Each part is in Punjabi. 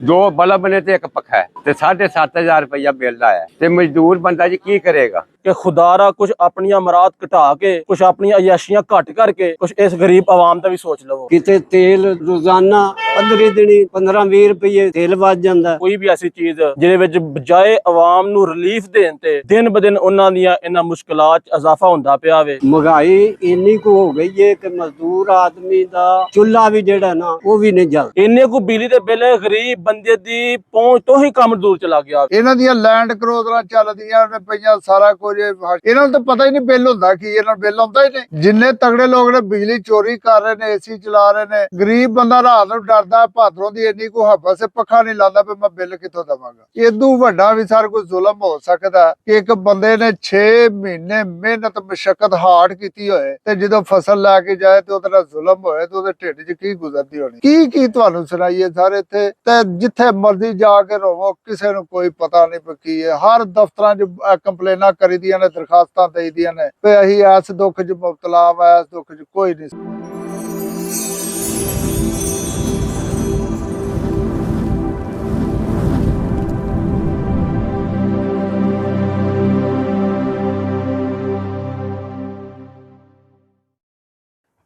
दो बल्ब ने ते एक पखा है ते 7,500 रुपया बिल आया ते मजदूर बंदा जी की करेगा। कि खुदारा कुछ अपनी मराद घटा के कुछ अपनी अयाशियां घट करके कुछ इस गरीब आवाम का भी सोच लवो। किते तेल रोजाना 15 ਦਿਨੀ 15-20 ਰੁਪਏ तेल ਵੱਜ ਜਾਂਦਾ। ਕੋਈ ਵੀ ਐਸੀ ਚੀਜ਼ ਜਿਹਦੇ ਵਿੱਚ ਬਜਾਏ ਆਵਾਮ ਨੂੰ ਰਿਲੀਫ ਦੇਣ ਤੇ ਦਿਨ ਬ ਦਿਨ ਉਹਨਾਂ ਦੀਆਂ ਇਹਨਾਂ ਮੁਸ਼ਕਲਾਂ 'ਚ ਇਜ਼ਾਫਾ ਹੁੰਦਾ ਪਿਆ ਵੇ। ਮਹਿੰਗਾਈ ਇੰਨੀ ਕੁ ਹੋ ਗਈ ਹੈ ਕਿ ਮਜ਼ਦੂਰ ਆਦਮੀ ਦਾ ਚੁੱਲ੍ਹਾ ਵੀ ਜਿਹੜਾ ਨਾ ਉਹ ਵੀ ਨਹੀਂ ਜਲਦਾ। ਇੰਨੇ ਕੁ ਬਿਜਲੀ ਦੇ ਬਿੱਲ ਗਰੀਬ ਬੰਦੇ ਦੀ ਪਹੁੰਚ ਤੋਂ ਹੀ ਕੰਮ ਦੂਰ ਚਲਾ ਗਿਆ। ਇਹਨਾਂ ਦੀਆਂ ਲੈਂਡ ਕਰੋਜ਼ਰਾਂ ਚੱਲਦੀਆਂ ਨੇ ਪਈਆਂ, ਸਾਰਾ ਕੁਝ ਇਹਨਾਂ ਨੂੰ ਤਾਂ ਪਤਾ ਹੀ ਨਹੀਂ ਬਿੱਲ ਹੁੰਦਾ ਕੀ, ਇਹਨਾਂ ਨੂੰ ਬਿੱਲ ਆਉਂਦਾ ਹੀ ਨਹੀਂ। ਜਿੰਨੇ ਤਗੜੇ ਲੋਕ ਨੇ ਬਿਜਲੀ ਚੋਰੀ ਕਰ ਰਹੇ ਨੇ, ਏਸੀ ਚਲਾ ਰਹੇ ਨੇ, ਗਰੀਬ ਬੰਦਾ ਰਾਤ ਨੂੰ ਡਰਦਾ, ਭਾਦਰੋਂ ਦੀ ਇੰਨੀ ਕੋ ਹੱਬਸ ਪੱਖਾ ਨਹੀਂ ਲਾਉਂਦਾ ਵੀ ਮੈਂ ਬਿੱਲ ਕਿੱਥੋਂ ਦੇਵਾਂਗਾ। ਇਦੋਂ ਵੱਡਾ ਵੀ ਸਾਰਾ ਕੁਝ ਜ਼ੁਲਮ ਹੋ ਸਕਦਾ ਕਿ ਇੱਕ ਬੰਦੇ ਨੇ 6 ਮਹੀਨੇ ਮਿਹਨਤ ਮਸ਼ੱਕਤ ਹਾਰਡ ਕੀਤੀ ਹੋਏ ਤੇ ਜਦੋਂ ਫਸਲ ਲੈ ਕੇ ਜਾਏ ਤੇ ਉਹਦੇ ਨਾਲ ਜ਼ੁਲਮ ਹੋਏ ਤੇ ਉਹਦੇ ਢਿੱਡ 'ਚ ਕੀ ਗੁਜ਼ਰਦੀ ਹੋਣੀ। ਕੀ ਤੁਹਾਨੂੰ ਸੁਣਾਈਏ ਸਾਰੇ ਇੱਥੇ ਤੇ ਜਿੱਥੇ ਮਰਜ਼ੀ ਜਾ ਕੇ ਰੋਵੋ, ਕਿਸੇ ਨੂੰ ਕੋਈ ਪਤਾ ਨਹੀਂ ਪਈ ਕੀ ਹੈ। ਹਰ ਦਫ਼ਤਰਾਂ 'ਚ ਕੰਪਲੇਨਾਂ ਕਰੀਦੀਆਂ ਨੇ, ਦਰਖਾਸਤਾਂ ਦੇਈਦੀਆਂ ਨੇ ਵੀ ਅਸੀਂ ਇਸ ਦੁੱਖ 'ਚ ਮੁਬਤਲਾ ਆ, ਇਸ ਦੁੱਖ 'ਚ ਕੋਈ ਨਹੀਂ।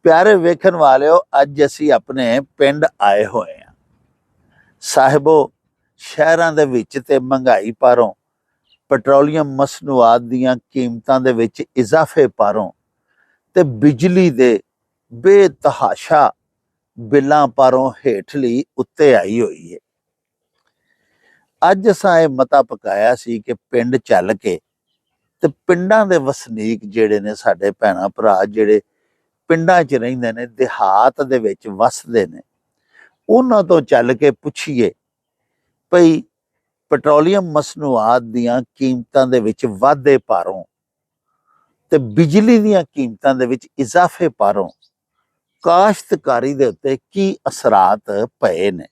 प्यारे वेखन वालिओ, अज असी अपने पिंड आए होए हैं। साहिबो, शहरां दे विच ते महंगाई पारों, पेट्रोलियम मसनूआत दीयां कीमतां दे विच इजाफे पारों ते बिजली दे बेतहाशा बिलां पारों हेठली उत्ते आई हुई है। अज असां इह मता पकाया सी कि पिंड चल के ते पिंडां दे वसनीक जिहड़े ने, साडे भैणां भरा जिहड़े पिंडां 'च रहिंदे ने, देहात दे विच वसदे ने, उन्हां तों चल के पुछीए भई पेट्रोलियम मसनूआत दीयां कीमतां दे विच वाधे पारों ते बिजली दीयां कीमतां दे विच इजाफे पारों काश्तकारी दे उत्ते की असरात पए ने।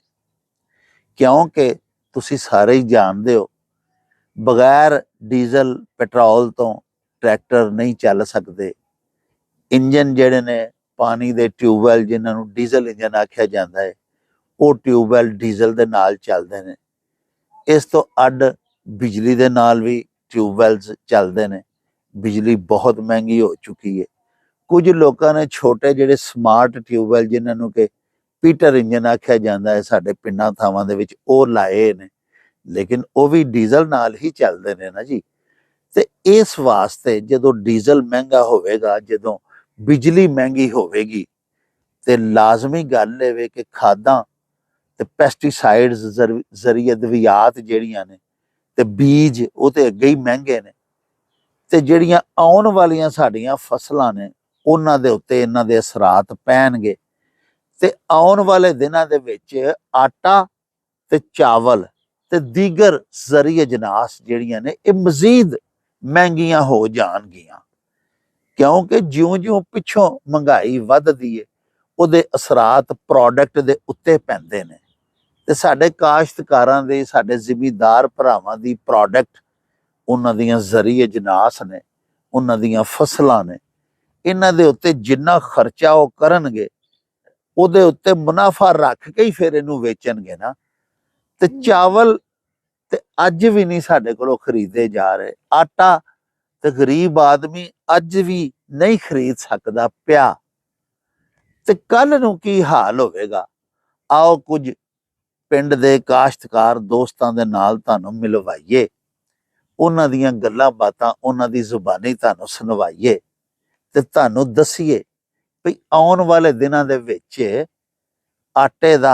क्योंकि तुसीं सारे ही जानदे हो, बगैर डीजल पेट्रोल तो ट्रैक्टर नहीं चल सकते। इंजन जिहड़े ने पानी दे ट्यूबवैल, जिन्हां नूं डीजल इंजन आख्या जांदा है, वो ट्यूबवैल डीजल दे नाल चलदे ने। इस तो अड बिजली दे नाल भी ट्यूबवैल्स चलदे ने। बिजली बहुत महंगी हो चुकी है। कुछ लोगों ने छोटे जिहड़े स्मार्ट ट्यूबवैल, जिन्हां नूं कि पीटर इंजन आख्या जांदा है, साडे पिंडां थावां दे विच वो लाए ने, लेकिन वो भी डीजल नाल ही चलदे ने ना जी। ते इस वास्ते जदों डीजल महंगा होवेगा, जदों बिजली महंगी होवेगी, ते लाजमी गल है कि खादां ते पैसटीसाइड्स जरिए अद्वियात जिहड़ियां ने ते बीज वो ते अगे ही महंगे ने, ते जिहड़ियां आउण वालियां साडीआं फसलां ने उन्हां दे उत्ते इन्हां दे असरात पैणगे। ते आउण वाले दिनां दे विच आटा ते चावल ते दीगर जरी अजनास जिहड़ियां ने ये मजीद महंगियां हो जाणगियां, क्योंकि ज्यों ज्यों पिछों महंगाई वधदी है उहदे असरात प्रोडक्ट दे उत्ते पैंदे ने। ते साडे काश्तकारां दे, साडे जिमीदार भरावां दी प्रोडक्ट, उन्हां दीयां जरी अजनास ने, उन्हां दीयां फसलां ने, इन्हां दे उत्ते जिन्ना खर्चा वो करनगे उहदे उत्ते मुनाफा रख के ही फिर इहनूं वेचणगे ना। ते चावल ते अज भी नहीं साडे कोलों खरीदे जा रहे। आटा ते गरीब आदमी अज भी नहीं खरीद सकदा पिया। ते कल नूं की हाल होवेगा, आओ कुछ पिंड दे काश्तकार दोस्तां दे नाल तुहानूं मिलवाइए, उन्हां दीयां गल्लां बातां उन्हां दी जुबानी तुहानूं सुनवाइए ते तुहानूं दसीए भी आउण वाले दिनां दे विच आटे दा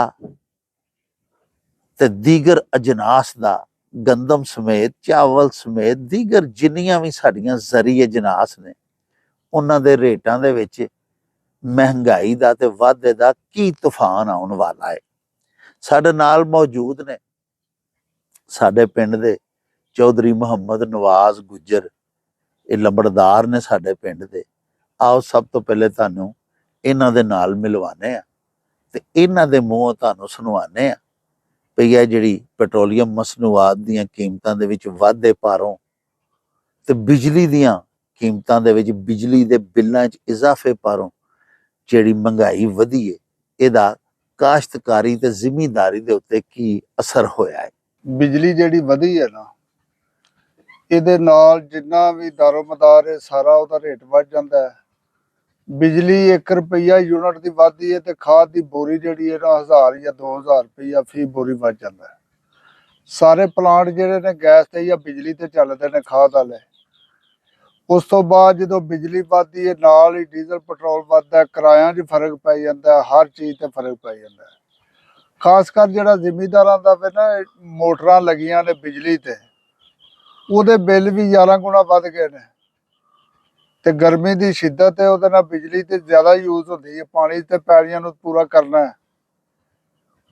ते दीगर अजनास दा, गंदम समेत, चावल समेत दीगर जिन्नियां भी साडियां जरी अजनास ने, उन्हां दे रेटां दे विच महंगाई दा ते वाधे दा की तूफान आउण वाला है। साडे नाल मौजूद ने साडे पिंड दे चौधरी मुहम्मद नवाज गुज्जर, ये लंबड़दार ने साडे पिंड दे। आओ सब तो पहले तुहानूं इन्हां दे नाल मिलवाने आ ते इन्हां दे मूंहों तुहानूं सुणवाने आ भई यह जिहड़ी पेट्रोलियम मसनूआत दीयां कीमतां दे विच वाधे पारों ते बिजली दीयां कीमतां दे विच, बिजली दे बिल्लां 'च इजाफे पारों जिहड़ी महंगाई वधी है, इहदा ਕਾਸ਼ਤਕਾਰੀ ਤੇ ਜ਼ਿਮੀਂਦਾਰੀ ਦੇ ਉੱਤੇ ਕੀ ਅਸਰ ਹੋਇਆ ਹੈ? ਬਿਜਲੀ ਜਿਹੜੀ ਵਧੀ ਹੈ ਨਾ, ਇਹਦੇ ਨਾਲ ਜਿੰਨਾ ਵੀ ਦਾਰੋਮਦਾਰ ਹੈ ਸਾਰਾ ਉਹਦਾ ਰੇਟ ਵੱਧ ਜਾਂਦਾ ਹੈ। ਬਿਜਲੀ 1 ਰੁਪਈਆ ਯੂਨਿਟ ਦੀ ਵੱਧਦੀ ਹੈ ਤੇ ਖਾਦ ਦੀ ਬੋਰੀ ਜਿਹੜੀ ਹੈ ਨਾ 1000 ਜਾਂ 2000 ਰੁਪਈਆ ਫੀ ਬੋਰੀ ਵੱਧ ਜਾਂਦਾ ਹੈ। ਸਾਰੇ ਪਲਾਂਟ ਜਿਹੜੇ ਨੇ ਗੈਸ ਤੇ ਜਾਂ ਬਿਜਲੀ ਤੇ ਚੱਲਦੇ ਨੇ ਖਾਦ ਵਾਲੇ। ਉਸ ਤੋਂ ਬਾਅਦ ਜਦੋਂ ਬਿਜਲੀ ਵੱਧਦੀ ਹੈ ਨਾਲ ਹੀ ਡੀਜ਼ਲ ਪੈਟਰੋਲ ਵੱਧਦਾ, ਕਿਰਾਇਆਂ 'ਚ ਫਰਕ ਪੈ ਜਾਂਦਾ, ਹਰ ਚੀਜ਼ ਤੇ ਫਰਕ ਪੈ ਜਾਂਦਾ। ਖਾਸ ਕਰ ਜਿਹੜਾ ਜ਼ਿਮੀਂਦਾਰਾਂ ਦਾ ਫਿਰ ਨਾ ਮੋਟਰਾਂ ਲੱਗੀਆਂ ਨੇ ਬਿਜਲੀ ਤੇ, ਉਹਦੇ ਬਿੱਲ ਵੀ 11 ਗੁਣਾ ਵੱਧ ਗਏ ਨੇ। ਤੇ ਗਰਮੀ ਦੀ ਸ਼ਿੱਦਤ ਹੈ, ਉਹਦੇ ਨਾਲ ਬਿਜਲੀ ਤੇ ਜ਼ਿਆਦਾ ਯੂਜ਼ ਹੁੰਦੀ ਹੈ। ਪਾਣੀ ਤੇ ਪੈਲੀਆਂ ਨੂੰ ਪੂਰਾ ਕਰਨਾ ਹੈ,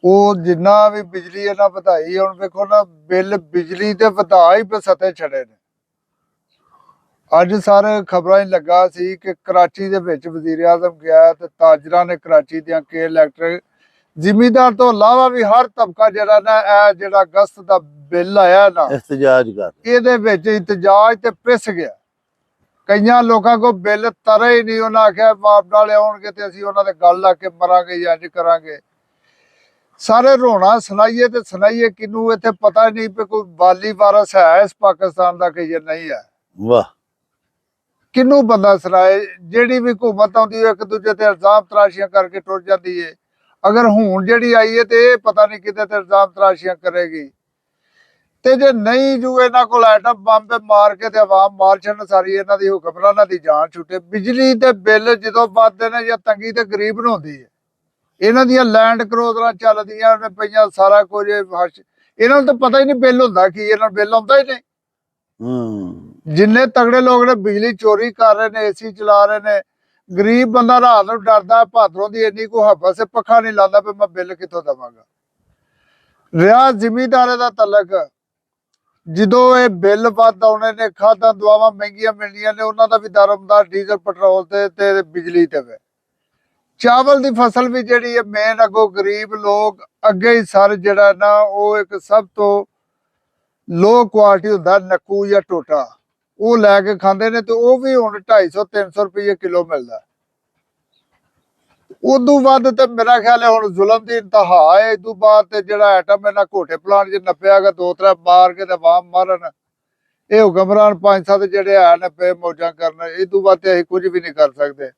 ਉਹ ਜਿੰਨਾ ਵੀ ਬਿਜਲੀ ਇਹਨਾਂ ਵਧਾਈ। ਹੁਣ ਵੇਖੋ ਨਾ ਬਿੱਲ ਬਿਜਲੀ ਤੇ ਵਧਾ ਹੀ ਬਸਤੇ ਛੜੇ ਨੇ। ਅੱਜ ਸਾਰੇ ਖਬਰਾਂ 'ਚ ਲੱਗਾ ਸੀ ਕਿ ਕਰਾਚੀ ਦੇ ਵਿੱਚ ਵਜ਼ੀਰ ਆਜ਼ਮ ਗਿਆ ਤੇ ਤਾਜਰਾਂ ਨੇ ਕਰਾਚੀ ਦੀਆਂ ਕੇ ਇਲੈਕਟ੍ਰਿਕ ਜ਼ਿਮੀਂਦਾਰ ਤੋਂ ਇਲਾਵਾ ਵੀ ਹਰ ਤਬਕਾ ਜਿਹੜਾ ਨਾ ਇਹ ਜਿਹੜਾ ਅਗਸਤ ਦਾ ਬਿੱਲ ਆਇਆ ਨਾ ਇhtਜਾਜ ਕਰ ਇਹਦੇ ਵਿੱਚ ਇhtਜਾਜ ਤੇ ਪਿਸ ਗਿਆ। ਕਈਆਂ ਲੋਕਾਂ ਕੋ ਬਿੱਲ ਤਰੇ ਹੀ ਨਹੀਂ। ਉਹਨਾਂ ਆਖਿਆ ਬਾਪ ਨਾਲੇ ਆਉਣਗੇ ਤੇ ਅਸੀਂ ਉਹਨਾਂ ਦੇ ਗੱਲ ਲਾ ਕੇ ਮਰਾਂਗੇ ਜਾਂ ਇੰਝ ਕਰਾਂਗੇ। ਸਾਰੇ ਰੋਣਾ ਸੁਣਾਈਏ ਤੇ ਸੁਣਾਈਏ ਕਿਨੂੰ? ਇੱਥੇ ਪਤਾ ਨਹੀਂ ਵੀ ਕੋਈ ਵਾਲੀ ਵਾਰਸ ਹੈ ਇਸ ਪਾਕਿਸਤਾਨ ਦਾ ਕਿ ਜੇ ਨਹੀਂ ਹੈ। ਵਾਹ, ਕਿਨੂੰ ਬੰਦਾ ਸੁਣਾਏ? ਜਿਹੜੀ ਵੀ ਹਕੂਮਤ ਆਉਂਦੀ ਹੈ ਇੱਕ ਦੂਜੇ ਤੇ ਇਲਜ਼ਾਮ ਤਰਾਸ਼ੀਆਂ ਕਰਕੇ ਟੁੱਟ ਜਾਂਦੀ ਹੈ। ਅਗਰ ਹੁਣ ਜਿਹੜੀ ਆਈ ਹੈ ਤੇ ਇਹ ਪਤਾ ਨਹੀਂ ਕਿਤੇ ਤੇ ਇਲਜ਼ਾਮ ਤਰਾਸ਼ੀਆਂ ਕਰੇਗੀ। ਤੇ ਜੇ ਨਹੀਂ ਜੂ ਇਹਨਾਂ ਕੋਲ ਐਟਮ ਬੰਬ ਮਾਰ ਕੇ ਤੇ ਆਵਾਮ ਮਾਰ ਛੱਡਣ ਸਾਰੀ ਇਹਨਾਂ ਦੀ ਹੁਕਮਰਾਨਾਂ ਦੀ ਜਾਨ ਛੁੱਟੇ। ਬਿਜਲੀ ਦੇ ਬਿੱਲ ਜਦੋਂ ਵੱਧਦੇ ਨੇ ਜਾਂ ਤੰਗੀ ਤੇ ਗਰੀਬ ਨੂੰ ਹੁੰਦੀ ਹੈ। ਇਹਨਾਂ ਦੀਆਂ ਲੈਂਡ ਕਰੋਜ਼ਰਾਂ ਚੱਲਦੀਆਂ ਨੇ ਪਈਆਂ, ਸਾਰਾ ਕੁਝ ਇਹਨਾਂ ਨੂੰ ਤਾਂ ਪਤਾ ਹੀ ਨਹੀਂ ਬਿੱਲ ਹੁੰਦਾ ਕੀ। ਇਹਨਾਂ ਨੂੰ ਬਿੱਲ ਆਉਂਦਾ ਹੀ ਨਹੀਂ। ਜਿੰਨੇ ਤਗੜੇ ਲੋਕ ਨੇ ਬਿਜਲੀ ਚੋਰੀ ਕਰ ਰਹੇ ਨੇ, ਏਸੀ ਚਲਾ ਰਹੇ ਨੇ। ਗਰੀਬ ਬੰਦਾ ਰਾਤ ਨੂੰ ਡਰਦਾ, ਭਾਦਰੋਂ ਦੀ ਇੰਨੀ ਕੋ ਹੱਬਸ ਪੱਖਾ ਨਹੀਂ ਲਾਉਂਦਾ ਵੀ ਮੈਂ ਬਿੱਲ ਕਿੱਥੋਂ ਦੇਵਾਂਗਾ। ਰਿਹਾ ਜ਼ਿਮੀਂਦਾਰਾਂ ਦਾ ਤਲਕ, ਜਦੋਂ ਇਹ ਬਿੱਲ ਵੱਧ ਆਉਣੇ ਨੇ, ਖਾਦਾਂ ਦਵਾਵਾਂ ਮਹਿੰਗੀਆਂ ਮਿਲਣੀਆਂ ਨੇ, ਉਹਨਾਂ ਦਾ ਵੀ ਦਾਰੋਮਦਾਰ ਡੀਜ਼ਲ ਪੈਟਰੋਲ ਤੇ ਬਿਜਲੀ ਤੇ ਵੇ। ਚਾਵਲ ਦੀ ਫਸਲ ਵੀ ਜਿਹੜੀ ਹੈ ਮੇਨ, ਅੱਗੋਂ ਗਰੀਬ ਲੋਕ ਅੱਗੇ ਹੀ ਸਰ ਜਿਹੜਾ ਨਾ ਉਹ ਇੱਕ ਸਭ ਤੋਂ ਲੋ ਕੁਆਲਿਟੀ ਹੁੰਦਾ ਨੱਕੂ ਜਾਂ ਟੋਟਾ, ਉਹ ਲੈ ਕੇ ਖਾਂਦੇ ਨੇ। ਤੇ ਉਹ ਵੀ ਹੁਣ 250-300 ਰੁਪਏ ਕਿਲੋ ਮਿਲਦਾ। ਉਦੋਂ ਵੱਧ ਤੇ ਮੇਰਾ ਖਿਆਲ ਹੈ ਹੁਣ ਜ਼ੁਲਮ ਦੀ ਇੰਤਹਾ ਹੈ। ਇਦੋਂ ਬਾਅਦ ਤੇ ਜਿਹੜਾ ਐਟਮ ਇਹਨਾਂ ਘੋਟੇ ਪਲਾਂਟ 'ਚ ਨੱਪਿਆਗਾ 2-3 ਮਾਰ ਕੇ ਤੇ ਆਵਾਮ ਮਾਰਨ। ਇਹ ਹੁਕਮਰਾਨ 5-7 ਜਿਹੜੇ ਹੈ ਨੇ ਪਏ ਮੌਜਾਂ ਕਰਨ। ਇਦੋਂ ਬਾਅਦ ਤੇ ਅਸੀਂ ਕੁਝ ਵੀ ਨਹੀਂ ਕਰ ਸਕਦੇ।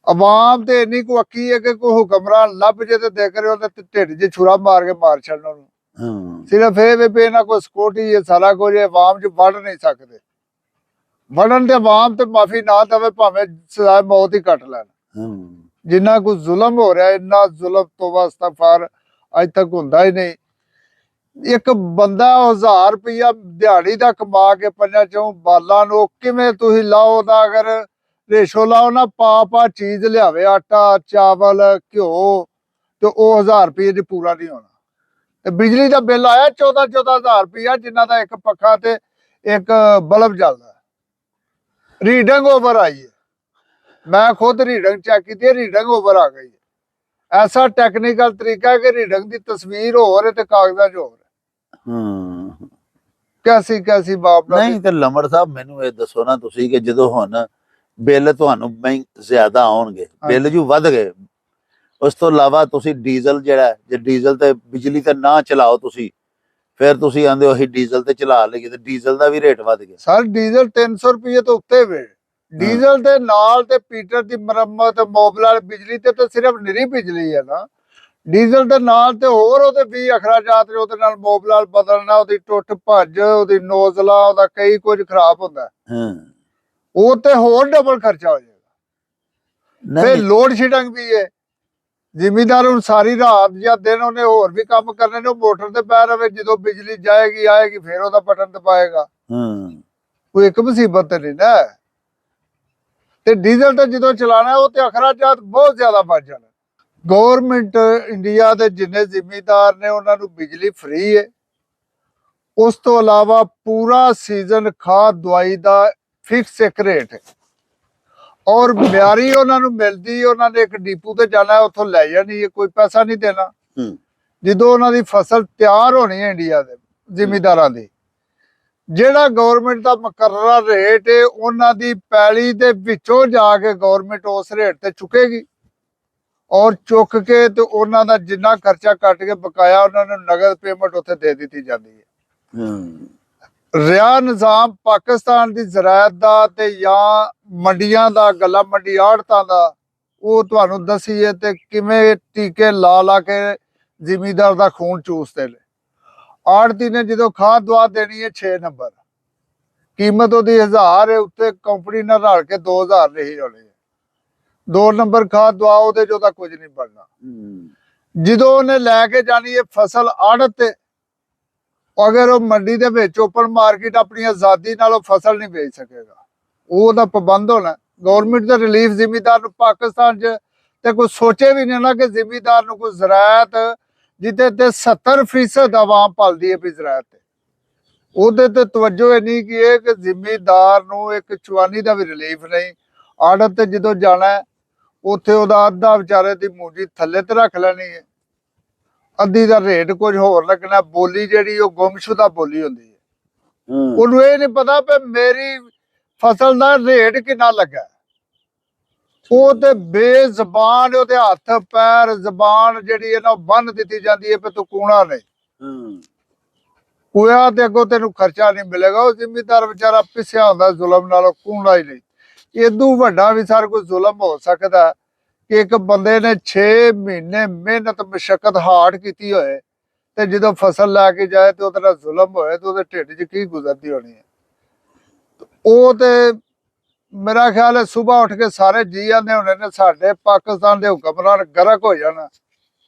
ਆਵਾਮ ਤੇ ਇੰਨੀ ਕੁ ਅੱਕੀ ਹੈ ਕਿ ਕੋਈ ਹੁਕਮਰਾਨ ਲੱਭ ਜੇ ਤੇ ਦੇਖ ਰਹੇ ਉਹਦੇ ਢਿੱਡ 'ਚ ਛੁਰਾ ਮਾਰ ਕੇ ਮਾਰ ਛੱਡਣ ਉਹਨੂੰ। ਸਿਰਫ ਇਹ ਵੀ ਇਹਨਾਂ ਕੋਲ ਸਿਕਿਉਰਟੀ ਹੈ, ਸਾਰਾ ਕੁਝ ਆਵਾਮ 'ਚ ਵੜ ਨਹੀਂ ਸਕਦੇ। ਵੜਨ ਤੇ ਆਵਾਮ ਤੇ ਮਾਫੀ ਨਾ ਦੇਵੇ, ਭਾਵੇਂ ਸਜ਼ਾ ਮੌਤ ਹੀ ਕੱਟ ਲੈਣ। ਜਿੰਨਾ ਕੁ ਜ਼ੁਲਮ ਹੋ ਰਿਹਾ, ਇੰਨਾ ਜ਼ੁਲਮ ਤੋਬਾ ਅਸਤਗਫਾਰ ਅੱਜ ਤੱਕ ਹੁੰਦਾ ਹੀ ਨਹੀਂ। ਇੱਕ ਬੰਦਾ 1000 ਰੁਪਇਆ ਦਿਹਾੜੀ ਦਾ ਕਮਾ ਕੇ 5-4 ਬਾਲਾਂ ਨੂੰ ਕਿਵੇਂ ਤੁਸੀਂ ਲਾਓ ਦਾ, ਅਗਰ ਰੇਸ਼ੋ ਲਾਓ ਨਾ, ਪਾ ਚੀਜ਼ ਲਿਆਵੇ, ਆਟਾ, ਚਾਵਲ, ਘਿਓ, ਤੇ ਉਹ 1000 ਰੁਪਏ ਚ ਪੂਰਾ ਨਹੀਂ ਹੋਣਾ। ਤੇ ਬਿਜਲੀ ਦਾ ਬਿੱਲ ਆਇਆ 14-14 ਹਜ਼ਾਰ ਰੁਪਇਆ, ਜਿਨ੍ਹਾਂ ਦਾ ਇੱਕ ਪੱਖਾ ਤੇ ਇੱਕ ਬਲਬ ਚੱਲਦਾ। ਰੀਡਿੰਗ ਓਵਰ ਆਈ ਹੈ। ਮੈਂ ਖੁਦ ਰੀਡਿੰਗ ਚੈੱਕ ਕੀਤੀ, ਰੀਡਿੰਗ ਓਵਰ ਆ ਗਈ ਹੈ। ਐਸਾ ਟੈਕਨੀਕਲ ਤਰੀਕਾ ਹੈ ਕਿ ਰੀਡਿੰਗ ਦੀ ਤਸਵੀਰ ਹੋਰ ਹੈ ਤੇ ਕਾਗਜ਼ਾਂ 'ਚ ਹੋਰ ਹੈ। ਕੈਸੀ ਬਾਪ ਨਹੀਂ ਤੇ ਲੰਮੜ ਸਾਹਿਬ, ਮੈਨੂੰ ਇਹ ਦੱਸੋ ਨਾ ਤੁਸੀਂ ਕਿ ਜਦੋਂ ਹੁਣ ਬਿੱਲ ਤੁਹਾਨੂੰ ਜ਼ਿਆਦਾ ਆਉਣਗੇ, ਬਿੱਲ ਜੋ ਵੱਧ ਗਏ, ਉਸ ਤੋਂ ਇਲਾਵਾ ਤੁਸੀਂ ਡੀਜ਼ਲ ਜਿਹੜਾ, ਜੇ ਡੀਜ਼ਲ ਤੇ ਬਿਜਲੀ ਤੇ ਨਾ ਚਲਾਓ ਤੁਸੀਂ, ਫਿਰ ਤੁਸੀਂ ਆਂਦੇ ਉਹੀ ਡੀਜ਼ਲ ਤੇ ਚਲਾ ਲਈਏ, ਤੇ ਡੀਜ਼ਲ ਦਾ ਵੀ ਰੇਟ ਵੱਧ ਗਿਆ। ਸਰ ਡੀਜ਼ਲ 300 ਰੁਪਏ ਤੋਂ ਉੱਤੇ ਵੇ। ਡੀਜ਼ਲ ਦੇ ਨਾਲ ਤੇ ਪੀਟਰ ਦੀ ਮੁਰੰਮਤ, ਮੋਬਿਲ ਬਿਜਲੀ ਤੇ ਸਿਰਫ ਨਿਰੀ ਬਿਜਲੀ ਹੈ ਨਾ। ਡੀਜ਼ਲ ਦੇ ਨਾਲ ਤੇ ਹੋਰ ਉਹਦੇ ਵੀ ਅਖਰਾਜਾਤ ਨੇ। ਉਹਦੇ ਨਾਲ ਮੋਬਿਲ ਬਦਲਣਾ, ਉਹਦੀ ਟੁੱਟ ਭੱਜ, ਉਹਦੀ ਨੋਜ਼ਲਾਂ, ਉਹਦਾ ਕਈ ਕੁਝ ਖਰਾਬ ਹੁੰਦਾ। ਉਹ ਤੇ ਹੋਰ ਡਬਲ ਖਰਚਾ ਹੋ ਜਾਏਗਾ। ਫਿਰ ਲੋਡ ਸ਼ੈਡਿੰਗ ਵੀ ਹੈ। ਜ਼ਿਮੀਂਦਾਰ ਨੂੰ ਸਾਰੀ ਰਾਤ ਜਾਂ ਦਿਨ ਉਹਨੇ ਹੋਰ ਵੀ ਕੰਮ ਕਰਨੇ ਨੇ, ਉਹ ਮੋਟਰ ਤੇ ਪੈ ਰਵੇ। ਜਦੋਂ ਬਿਜਲੀ ਜਾਏਗੀ ਆਏਗੀ ਫਿਰ ਉਹਦਾ ਬਟਨ ਦਬਾਏਗਾ। ਕੋਈ ਇੱਕ ਮੁਸੀਬਤ ਤੇ ਨਹੀਂ ਨਾ। ਤੇ ਡੀਜ਼ਲ ਤੇ ਜਦੋਂ ਚਲਾਣਾ, ਉਹ ਤੇ ਅਖਰਾਜਾਤ ਬਹੁਤ ਜ਼ਿਆਦਾ ਵੱਧ ਜਾਣਾ। ਗੌਰਮੈਂਟ ਇੰਡੀਆ ਦੇ ਜਿੰਨੇ ਜ਼ਿਮੀਂਦਾਰ ਨੇ ਉਹਨਾਂ ਨੂੰ ਬਿਜਲੀ ਫ੍ਰੀ ਹੈ। ਉਸ ਤੋਂ ਇਲਾਵਾ ਪੂਰਾ ਸੀਜ਼ਨ ਖਾਦ ਦਵਾਈ ਦਾ ਫਿਕਸ ਇੱਕ ਰੇਟ ਹੈ, ਔਰ ਮਿਆਰੀ ਉਹਨਾਂ ਨੂੰ ਮਿਲਦੀ। ਉਹਨਾਂ ਨੇ ਇੱਕ ਡੀਪੂ ਤੇ ਜਾਣਾ, ਉੱਥੋਂ ਲੈ ਜਾਣੀ ਹੈ, ਕੋਈ ਪੈਸਾ ਨਹੀਂ ਦੇਣਾ। ਜਦੋਂ ਉਹਨਾਂ ਦੀ ਫਸਲ ਤਿਆਰ ਹੋਣੀ ਹੈ ਇੰਡੀਆ ਦੇ ਜ਼ਿਮੀਂਦਾਰਾਂ ਦੀ, ਜਿਹੜਾ ਗਵਰਨਮੈਂਟ ਦਾ ਮੁਕਰਰਾ ਰੇਟ ਹੈ, ਉਹਨਾਂ ਦੀ ਪੈਲੀ ਦੇ ਵਿੱਚੋਂ ਜਾ ਕੇ ਗਵਰਨਮੈਂਟ ਉਸ ਰੇਟ ਤੇ ਚੁੱਕੇਗੀ। ਔਰ ਚੁੱਕ ਕੇ ਤੇ ਉਹਨਾਂ ਦਾ ਜਿੰਨਾ ਖਰਚਾ ਕੱਟ ਕੇ ਬਕਾਇਆ ਉਹਨਾਂ ਨੂੰ ਨਗਦ ਪੇਮੈਂਟ ਉੱਥੇ ਦੇ ਦਿੱਤੀ ਜਾਂਦੀ ਹੈ। ਰਿਹਾ ਨਿਜ਼ਾਮ ਪਾਕਿਸਤਾਨ ਦੀ ਜ਼ਰਾਅਤ ਦਾ ਤੇ ਜਾਂ ਮੰਡੀਆਂ ਦਾ, ਗੱਲਾਂ ਮੰਡੀ ਆੜਤਾਂ ਦਾ, ਉਹ ਤੁਹਾਨੂੰ ਦਸੀਏ ਤੇ ਕਿਵੇਂ ਟੀਕੇ ਲਾ ਲਾ ਕੇ ਜ਼ਿਮੀਂਦਾਰ ਦਾ ਖੂਨ ਚੂਸਦੇ ਨੇ। ਆੜਤੀ ਨੇ ਜਦੋਂ ਖਾਦ ਦਵਾ ਦੇਣੀ ਹੈ 6 ਨੰਬਰ, ਕੀਮਤ ਉਹਦੀ 1000 ਹੈ, ਉੱਤੇ ਕੰਪਨੀ ਨਾਲ ਰਲ ਕੇ 2000 ਰਹੀ ਹੋਣੀ ਹੈ। 2 ਨੰਬਰ ਖਾਦ ਦਵਾ, ਉਹਦੇ ਚੋਂ ਤਾਂ ਕੁਝ ਨਹੀਂ ਬਣਨਾ। ਜਦੋਂ ਉਹਨੇ ਲੈ ਕੇ ਜਾਣੀ ਹੈ ਫਸਲ ਆੜਤ ਤੇ, ਅਗਰ ਉਹ ਮੰਡੀ ਦੇ ਵਿੱਚ ਓਪਨ ਮਾਰਕੀਟ ਆਪਣੀ ਆਜ਼ਾਦੀ ਨਾਲ ਉਹ ਫਸਲ ਨਹੀਂ ਵੇਚ ਸਕੇਗਾ, ਉਹਦਾ ਪਾਬੰਦ ਹੋਣਾ। ਗਵਰਨਮੈਂਟ ਦਾ ਰਿਲੀਫ ਜ਼ਿਮੀਂਦਾਰ ਨੂੰ ਪਾਕਿਸਤਾਨ 'ਚ ਤੇ ਕੋਈ ਸੋਚੇ ਵੀ ਨਹੀਂ ਨਾ ਕਿ ਜ਼ਿਮੀਂਦਾਰ ਨੂੰ ਕੋਈ ਜ਼ਰਾਅਤ ਜਿੱਤੇ ਤੇ 70% ਆਵਾਮ ਪਲਦੀ ਹੈ ਵੀ ਜ਼ਰਾਅਤ ਤੇ, ਉਹਦੇ ਤੇ ਤਵੱਜੋ ਇਹ ਨਹੀਂ ਕਿ ਇਹ ਕਿ ਜ਼ਿਮੀਂਦਾਰ ਨੂੰ ਇੱਕ ਚਵਾਨੀ ਦਾ ਵੀ ਰਿਲੀਫ ਨਹੀਂ। ਆੜਤ ਤੇ ਜਦੋਂ ਜਾਣਾ ਉੱਥੇ ਉਹਦਾ ਅੱਧਾ ਵਿਚਾਰੇ ਦੀ ਮੂੰਜੀ ਥੱਲੇ ਤੇ ਰੱਖ ਲੈਣੀ ਹੈ, ਅੱਧੀ ਦਾ ਰੇਟ ਕੁਝ ਹੋਰ ਲੱਗਣਾ। ਬੋਲੀ ਜਿਹੜੀ ਉਹ ਗੁੰਮਸ਼ੁਦਾ ਬੋਲੀ ਹੁੰਦੀ ਹੈ, ਉਹਨੂੰ ਇਹ ਨਹੀਂ ਪਤਾ ਵੀ ਮੇਰੀ ਫਸਲ ਦਾ ਰੇਟ ਕਿੰਨਾ ਲੱਗਾ। ਉਹ ਤੇ ਬੇਜ਼ਬਾਨ, ਉਹਦੇ ਹੱਥ ਪੈਰ ਜ਼ਬਾਨ ਜਿਹੜੀ ਹੈ ਨਾ ਬੰਨ ਦਿੱਤੀ ਜਾਂਦੀ ਹੈ ਵੀ ਤੂੰ ਕੂਣਾ ਨਹੀਂ, ਕੂਇਆ ਤੇ ਅੱਗੋਂ ਤੈਨੂੰ ਖਰਚਾ ਨਹੀਂ ਮਿਲੇਗਾ। ਉਹ ਜ਼ਿਮੀਂਦਾਰ ਵਿਚਾਰਾ ਪਿਸਿਆ ਹੁੰਦਾ ਜ਼ੁਲਮ ਨਾਲੋਂ, ਕੂਣਾ ਹੀ ਨਹੀਂ। ਇਦੋਂ ਵੱਡਾ ਵੀ ਸਾਰ ਕੋਈ ਜ਼ੁਲਮ ਹੋ ਸਕਦਾ ਕਿ ਇੱਕ ਬੰਦੇ ਨੇ 6 ਮਹੀਨੇ ਮਿਹਨਤ ਮਸ਼ੱਕਤ ਹਾਰਡ ਕੀਤੀ ਹੋਏ ਤੇ ਜਦੋਂ ਫਸਲ ਲੈ ਕੇ ਜਾਏ ਤੇ ਉਹਦਾ ਜ਼ੁਲਮ ਹੋਏ ਤੇ ਉਹਦੇ ਢਿੱਡ 'ਚ ਕੀ ਗੁਜ਼ਰਦੀ ਹੋਣੀ ਹੈ। ਉਹ ਤੇ ਮੇਰਾ ਖਿਆਲ ਹੈ ਸਵੇਰ ਉੱਠ ਕੇ ਸਾਰੇ ਜੀ ਆਂਦੇ ਹੋਣੇ ਨੇ ਸਾਡੇ ਪਾਕਿਸਤਾਨ ਦੇ ਹੁਕਮਰਾਨ ਗਰਕ ਹੋ ਜਾਣਾ,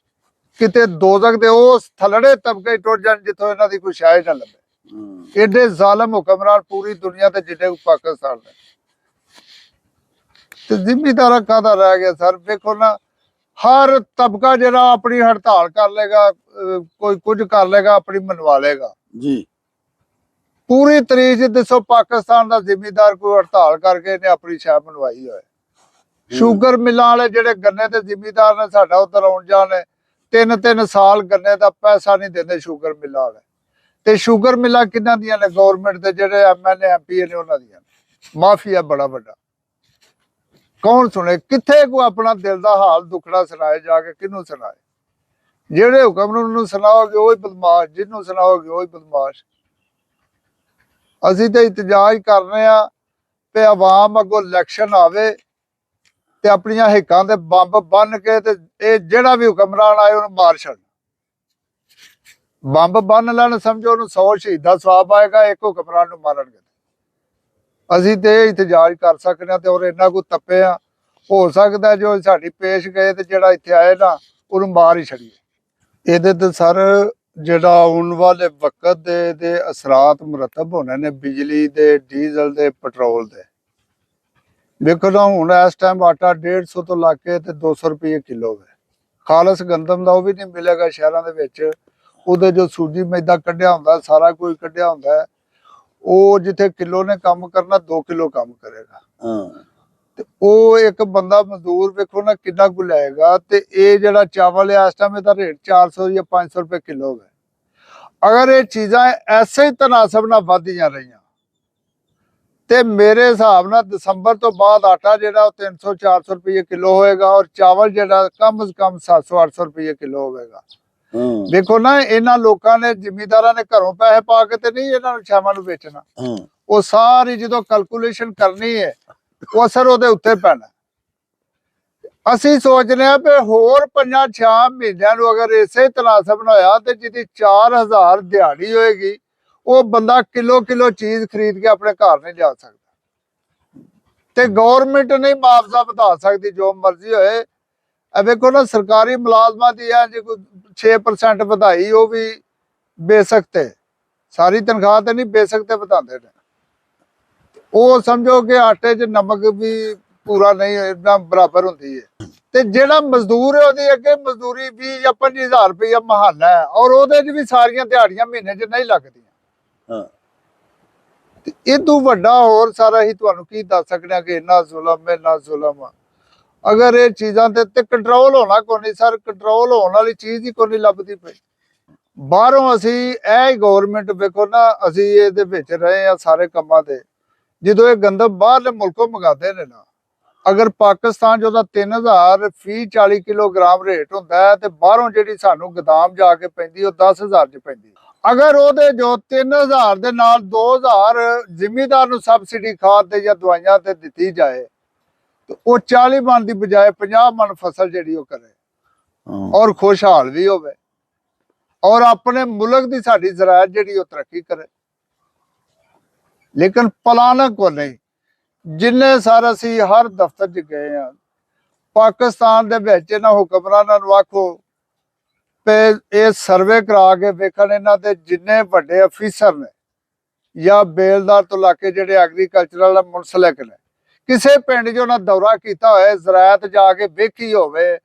ਕਿਤੇ ਦੋਜ਼ਖ ਦੇ ਉਸ ਥਲੜੇ ਤਬਕੇ ਟੁੱਟ ਜਾਣ ਜਿੱਥੋਂ ਇਹਨਾਂ ਦੀ ਕੋਈ ਸ਼ਾਇਦ ਨਾ ਲੱਭੇ। ਏਡੇ ਜ਼ਾਲਮ ਹੁਕਮਰਾਨ ਪੂਰੀ ਦੁਨੀਆ ਤੇ ਜਿੱਡੇ ਪਾਕਿਸਤਾਨ ਦੇ। ਤੇ ਜ਼ਿਮੀਂਦਾਰਾਂ ਕਾਹਦਾ ਰਹਿ ਗਿਆ ਸਰ? ਵੇਖੋ ਨਾ, ਹਰ ਤਬਕਾ ਜਿਹੜਾ ਆਪਣੀ ਹੜਤਾਲ ਕਰ ਲੇਗਾ, ਕੋਈ ਕੁਝ ਕਰ ਲੇਗਾ, ਆਪਣੀ ਮਨਵਾ ਲੇਗਾ ਜੀ। ਪੂਰੀ ਤਰੀਕ ਦੱਸੋ ਪਾਕਿਸਤਾਨ ਦਾ ਜ਼ਿਮੀਂਦਾਰ ਕੋਈ ਹੜਤਾਲ ਕਰਕੇ ਇਹਨੇ ਆਪਣੀ ਸ਼ਾਹ ਮਨਵਾਈ ਹੋਏ। ਸ਼ੂਗਰ ਮਿਲਾਂ ਵਾਲੇ ਜਿਹੜੇ ਗੰਨੇ ਤੇ ਜ਼ਿਮੀਂਦਾਰ ਨੇ ਸਾਡਾ ਉਧਰ ਆਉਣ ਜਾਣ ਨੇ 3-3 ਸਾਲ ਗੰਨੇ ਦਾ ਪੈਸਾ ਨਹੀਂ ਦਿੰਦੇ ਸ਼ੂਗਰ ਮਿਲਾਂ ਵਾਲੇ। ਤੇ ਸ਼ੂਗਰ ਮਿਲਾਂ ਕਿਹਨਾਂ ਦੀਆਂ ਨੇ? ਗਵਰਨਮੈਂਟ ਦੇ ਜਿਹੜੇ MLA MP ਨੇ ਉਹਨਾਂ ਦੀਆਂ। ਮਾਫੀਆ ਬੜਾ ਵੱਡਾ, ਕੌਣ ਸੁਣੇ? ਕਿੱਥੇ ਕੋ ਆਪਣਾ ਦਿਲ ਦਾ ਹਾਲ ਦੁਖੜਾ ਸੁਣਾਏ ਜਾ ਕੇ? ਕਿਹਨੂੰ ਸੁਣਾਏ? ਜਿਹੜੇ ਹੁਕਮ ਨੂੰ ਸੁਣਾਓਗੇ ਉਹ ਹੀ ਬਦਮਾਸ਼, ਜਿਹਨੂੰ ਸੁਣਾਓਗੇ ਉਹ ਹੀ ਬਦਮਾਸ਼। ਅਸੀਂ ਤੇ ਇਤਜਾਜ ਕਰ ਰਹੇ ਆ ਤੇ ਆਵਾਮ ਅੱਗੋਂ ਇਲੈਕਸ਼ਨ ਆਵੇ ਤੇ ਆਪਣੀਆਂ ਹਿੱਕਾਂ ਦੇ ਬੰਬ ਬੰਨ ਕੇ ਤੇ ਇਹ ਜਿਹੜਾ ਵੀ ਹੁਕਮਰਾਨ ਆਏ ਉਹਨੂੰ ਮਾਰ ਛੱਡ। ਬੰਬ ਬੰਨ ਲੈਣ, ਸਮਝੋ ਉਹਨੂੰ 100 ਸ਼ਹੀਦਾਂ ਸਵਾਬ ਆਏਗਾ ਇੱਕ ਹੁਕਮਰਾਨ ਨੂੰ ਮਾਰਨਗੇ। ਅਸੀਂ ਤੇ ਇਤਜਾਜ ਕਰ ਸਕਦੇ ਹਾਂ ਤੇ ਔਰ ਇੰਨਾ ਕੁ ਤੱਪੇ ਆ, ਹੋ ਸਕਦਾ ਜੋ ਸਾਡੀ ਪੇਸ਼ ਗਏ ਤੇ ਜਿਹੜਾ ਇੱਥੇ ਆਏ ਨਾ ਉਹਨੂੰ ਮਾਰ ਹੀ ਛੱਡੀਏ। ਇਹਦੇ ਤੇ ਸਰ ਜਿਹੜਾ ਆਉਣ ਵਾਲੇ ਵਕਤ ਦੇ ਅਸਰਾਤ ਮੁਰਤਬ ਹੋਣੇ ਨੇ ਬਿਜਲੀ ਦੇ, ਡੀਜ਼ਲ ਦੇ, ਪੈਟਰੋਲ ਦੇ। ਵੇਖੋ ਨਾ ਹੁਣ ਇਸ ਟਾਈਮ ਆਟਾ 150 ਤੋਂ ਲਾ ਕੇ ਤੇ 200 ਰੁਪਏ ਕਿਲੋ ਹੈ। ਖਾਲਸ ਗੰਦਮ ਦਾ ਉਹ ਵੀ ਨਹੀਂ ਮਿਲੇਗਾ ਸ਼ਹਿਰਾਂ ਦੇ ਵਿੱਚ। ਉਹਦੇ ਜੋ ਸੂਜੀ ਮੈਦਾ ਕੱਢਿਆ ਹੁੰਦਾ, ਸਾਰਾ ਕੁਝ ਕੱਢਿਆ ਹੁੰਦਾ, ਉਹ ਜਿੱਥੇ ਕਿਲੋ ਨੇ ਕੰਮ ਕਰਨਾ 2 ਕਿਲੋ ਕੰਮ ਕਰੇਗਾ। ਤੇ ਉਹ ਇੱਕ ਬੰਦਾ ਮਜ਼ਦੂਰ ਵੇਖੋ ਨਾ ਕਿੰਨਾ ਕੁ ਲਏਗਾ। ਤੇ ਇਹ ਜਿਹੜਾ ਚਾਵਲ ਹੈ ਇਸ ਟਾਈਮ ਇਹਦਾ ਰੇਟ 400 ਜਾਂ 500 ਰੁਪਏ ਕਿਲੋ ਹੈ। ਅਗਰ ਇਹ ਚੀਜ਼ਾਂ ਐਸੇ ਹੀ ਤਨਾਸਬ ਨਾਲ ਵੱਧਦੀਆਂ ਰਹੀਆਂ ਤੇ ਮੇਰੇ ਹਿਸਾਬ ਨਾਲ ਦਸੰਬਰ ਤੋਂ ਬਾਅਦ ਆਟਾ ਜਿਹੜਾ ਉਹ 300-400 ਰੁਪਏ ਕਿਲੋ ਹੋਏਗਾ ਔਰ ਚਾਵਲ ਜਿਹੜਾ ਕਮ ਸੇ ਕਮ 700-800 ਰੁਪਏ ਕਿਲੋ ਹੋਵੇਗਾ। ਦੇਖੋ ਨਾ, ਇਹਨਾਂ ਲੋਕਾਂ ਨੇ, ਜ਼ਿਮੀਂਦਾਰਾਂ ਨੇ ਘਰੋਂ ਪੈਸੇ ਪਾ ਕੇ ਤੇ ਨਹੀਂ ਇਹਨਾਂ ਨੂੰ ਸ਼ਾਮਾਂ ਨੂੰ ਵੇਚਣਾ। ਉਹ ਸਾਰੀ ਜਦੋਂ ਕੈਲਕੂਲੇਸ਼ਨ ਕਰਨੀ ਹੈ ਉਹ ਅਸਰ ਉਹਦੇ ਉੱਤੇ ਪੈਣਾ। ਅਸੀਂ ਸੋਚਦੇ ਹਾਂ ਵੀ ਹੋਰ 5-6 ਮਹੀਨਿਆਂ ਨੂੰ ਅਗਰ ਇਸੇ ਤਨਾਸਬ ਨਾਲ ਹੋਇਆ ਤੇ ਜਿਹਦੀ 4000 ਦਿਹਾੜੀ ਹੋਏਗੀ ਉਹ ਬੰਦਾ ਕਿਲੋ ਚੀਜ਼ ਖਰੀਦ ਕੇ ਆਪਣੇ ਘਰ ਨਹੀਂ ਜਾ ਸਕਦਾ। ਤੇ ਗਵਰਨਮੈਂਟ ਨਹੀਂ ਮੁਆਵਜ਼ਾ ਵਧਾ ਸਕਦੀ, ਜੋ ਮਰਜ਼ੀ ਹੋਏ। ਵੇਖੋ ਨਾ, ਸਰਕਾਰੀ ਮੁਲਾਜ਼ਮਾਂ ਦੀ ਹੈ ਜੇ ਕੋਈ 6% ਵਧਾਈ, ਉਹ ਵੀ ਬੇਸ਼ੱਕ ਤੇ ਸਾਰੀ ਤਨਖਾਹ ਤੇ ਨਹੀਂ, ਬੇਸ਼ੱਕ ਤੇ ਵਧਾਉਂਦੇ ਨੇ। ਉਹ ਸਮਝੋ ਕਿ ਆਟੇ 'ਚ ਨਮਕ ਵੀ ਪੂਰਾ ਨਹੀਂ ਇਦਾਂ ਬਰਾਬਰ ਹੁੰਦੀ ਹੈ। ਤੇ ਜਿਹੜਾ ਮਜ਼ਦੂਰ ਹੈ ਉਹਦੀ ਅੱਗੇ ਮਜ਼ਦੂਰੀ 20 ਜਾਂ 25000 ਰੁਪਇਆ ਮਹੀਨਾ ਹੈ ਔਰ ਉਹਦੇ 'ਚ ਵੀ ਸਾਰੀਆਂ ਦਿਹਾੜੀਆਂ ਮਹੀਨੇ 'ਚ ਨਹੀਂ ਲੱਗਦੀਆਂ। ਤੇ ਇਹ ਤੋਂ ਵੱਡਾ ਹੋਰ ਸਾਰਾ ਹੀ ਤੁਹਾਨੂੰ ਕੀ ਦੱਸ ਸਕਦੇ ਕਿ ਇੰਨਾ ਜ਼ੁਲਮ, ਇੰਨਾ ਜ਼ੁਲਮ। ਅਗਰ ਇਹ ਚੀਜ਼ਾਂ ਤੇ ਕੰਟਰੋਲ ਹੋਣਾ ਕੋਈ ਨਹੀਂ ਸਰ। ਕੰਟਰੋਲ ਹੋਣ ਵਾਲੀ ਚੀਜ਼ ਹੀ ਕੋਈ ਨਹੀਂ ਲੱਭਦੀ ਪਈ। ਬਾਹਰੋਂ ਅਸੀਂ ਇਹ ਗਵਰਨਮੈਂਟ ਵੇਖੋ ਨਾ, ਅਸੀਂ ਇਹਦੇ ਵਿੱਚ ਰਹੇ ਆ ਸਾਰੇ ਕੰਮਾਂ ਦੇ। ਜਦੋਂ ਇਹ ਗੰਦਮ ਬਾਹਰਲੇ ਮੁਲਕੋਂ ਮੰਗਾਦੇ ਨੇ ਨਾ, ਅਗਰ ਪਾਕਿਸਤਾਨ 'ਚ ਉਹਦਾ 3000 ਫੀ 40 ਕਿਲੋਗ੍ਰਾਮ ਰੇਟ ਹੁੰਦਾ ਹੈ ਤੇ ਬਾਹਰੋਂ ਜਿਹੜੀ ਸਾਨੂੰ ਗੋਦਾਮ ਜਾ ਕੇ ਪੈਂਦੀ ਉਹ 10000 'ਚ ਪੈਂਦੀ। ਅਗਰ ਉਹਦੇ ਜੋ 3000 ਦੇ ਨਾਲ 2000 ਜ਼ਿਮੀਦਾਰ ਨੂੰ ਸਬਸਿਡੀ ਖਾਦ ਤੇ ਜਾਂ ਦਵਾਈਆਂ ਤੇ ਦਿੱਤੀ ਜਾਏ ਤੇ ਉਹ 40 ਮਣ ਦੀ ਬਜਾਏ 50 ਮਣ ਫਸਲ ਜਿਹੜੀ ਉਹ ਕਰੇ ਔਰ ਖੁਸ਼ਹਾਲ ਵੀ ਹੋਵੇ ਔਰ ਆਪਣੇ ਮੁਲਕ ਦੀ ਸਾਡੀ ਜ਼ਰਾਅਤ ਜਿਹੜੀ ਉਹ ਤਰੱਕੀ ਕਰੇ। ਲੇਕਿਨ ਪਲਾਨ ਕੋ ਨਹੀਂ। ਜਿੰਨੇ ਸਾਰ ਅਸੀਂ ਹਰ ਦਫ਼ਤਰ 'ਚ ਗਏ ਆ, ਪਾਕਿਸਤਾਨ ਦੇ ਵਿੱਚ ਇਹਨਾਂ ਹੁਕਮਰਾਨਾਂ ਨੂੰ ਆਖੋ ਤੇ ਇਹ ਸਰਵੇ ਕਰਾ ਕੇ ਵੇਖਣ ਇਹਨਾਂ ਦੇ ਜਿੰਨੇ ਵੱਡੇ ਅਫੀਸਰ ਨੇ ਜਾਂ ਬੇਲਦਾਰ ਤੋਂ ਲਾ ਕੇ ਜਿਹੜੇ ਐਗਰੀਕਲਚਰਲ ਮੁਨਸਲਿਕ ਨੇ, ਕਿਸੇ ਪਿੰਡ 'ਚ ਉਹਨਾਂ ਦੌਰਾ ਕੀਤਾ ਹੋਇਆ, ਜ਼ਰਾਅਤ ਜਾ ਕੇ ਵੇਖੀ ਹੋਵੇ,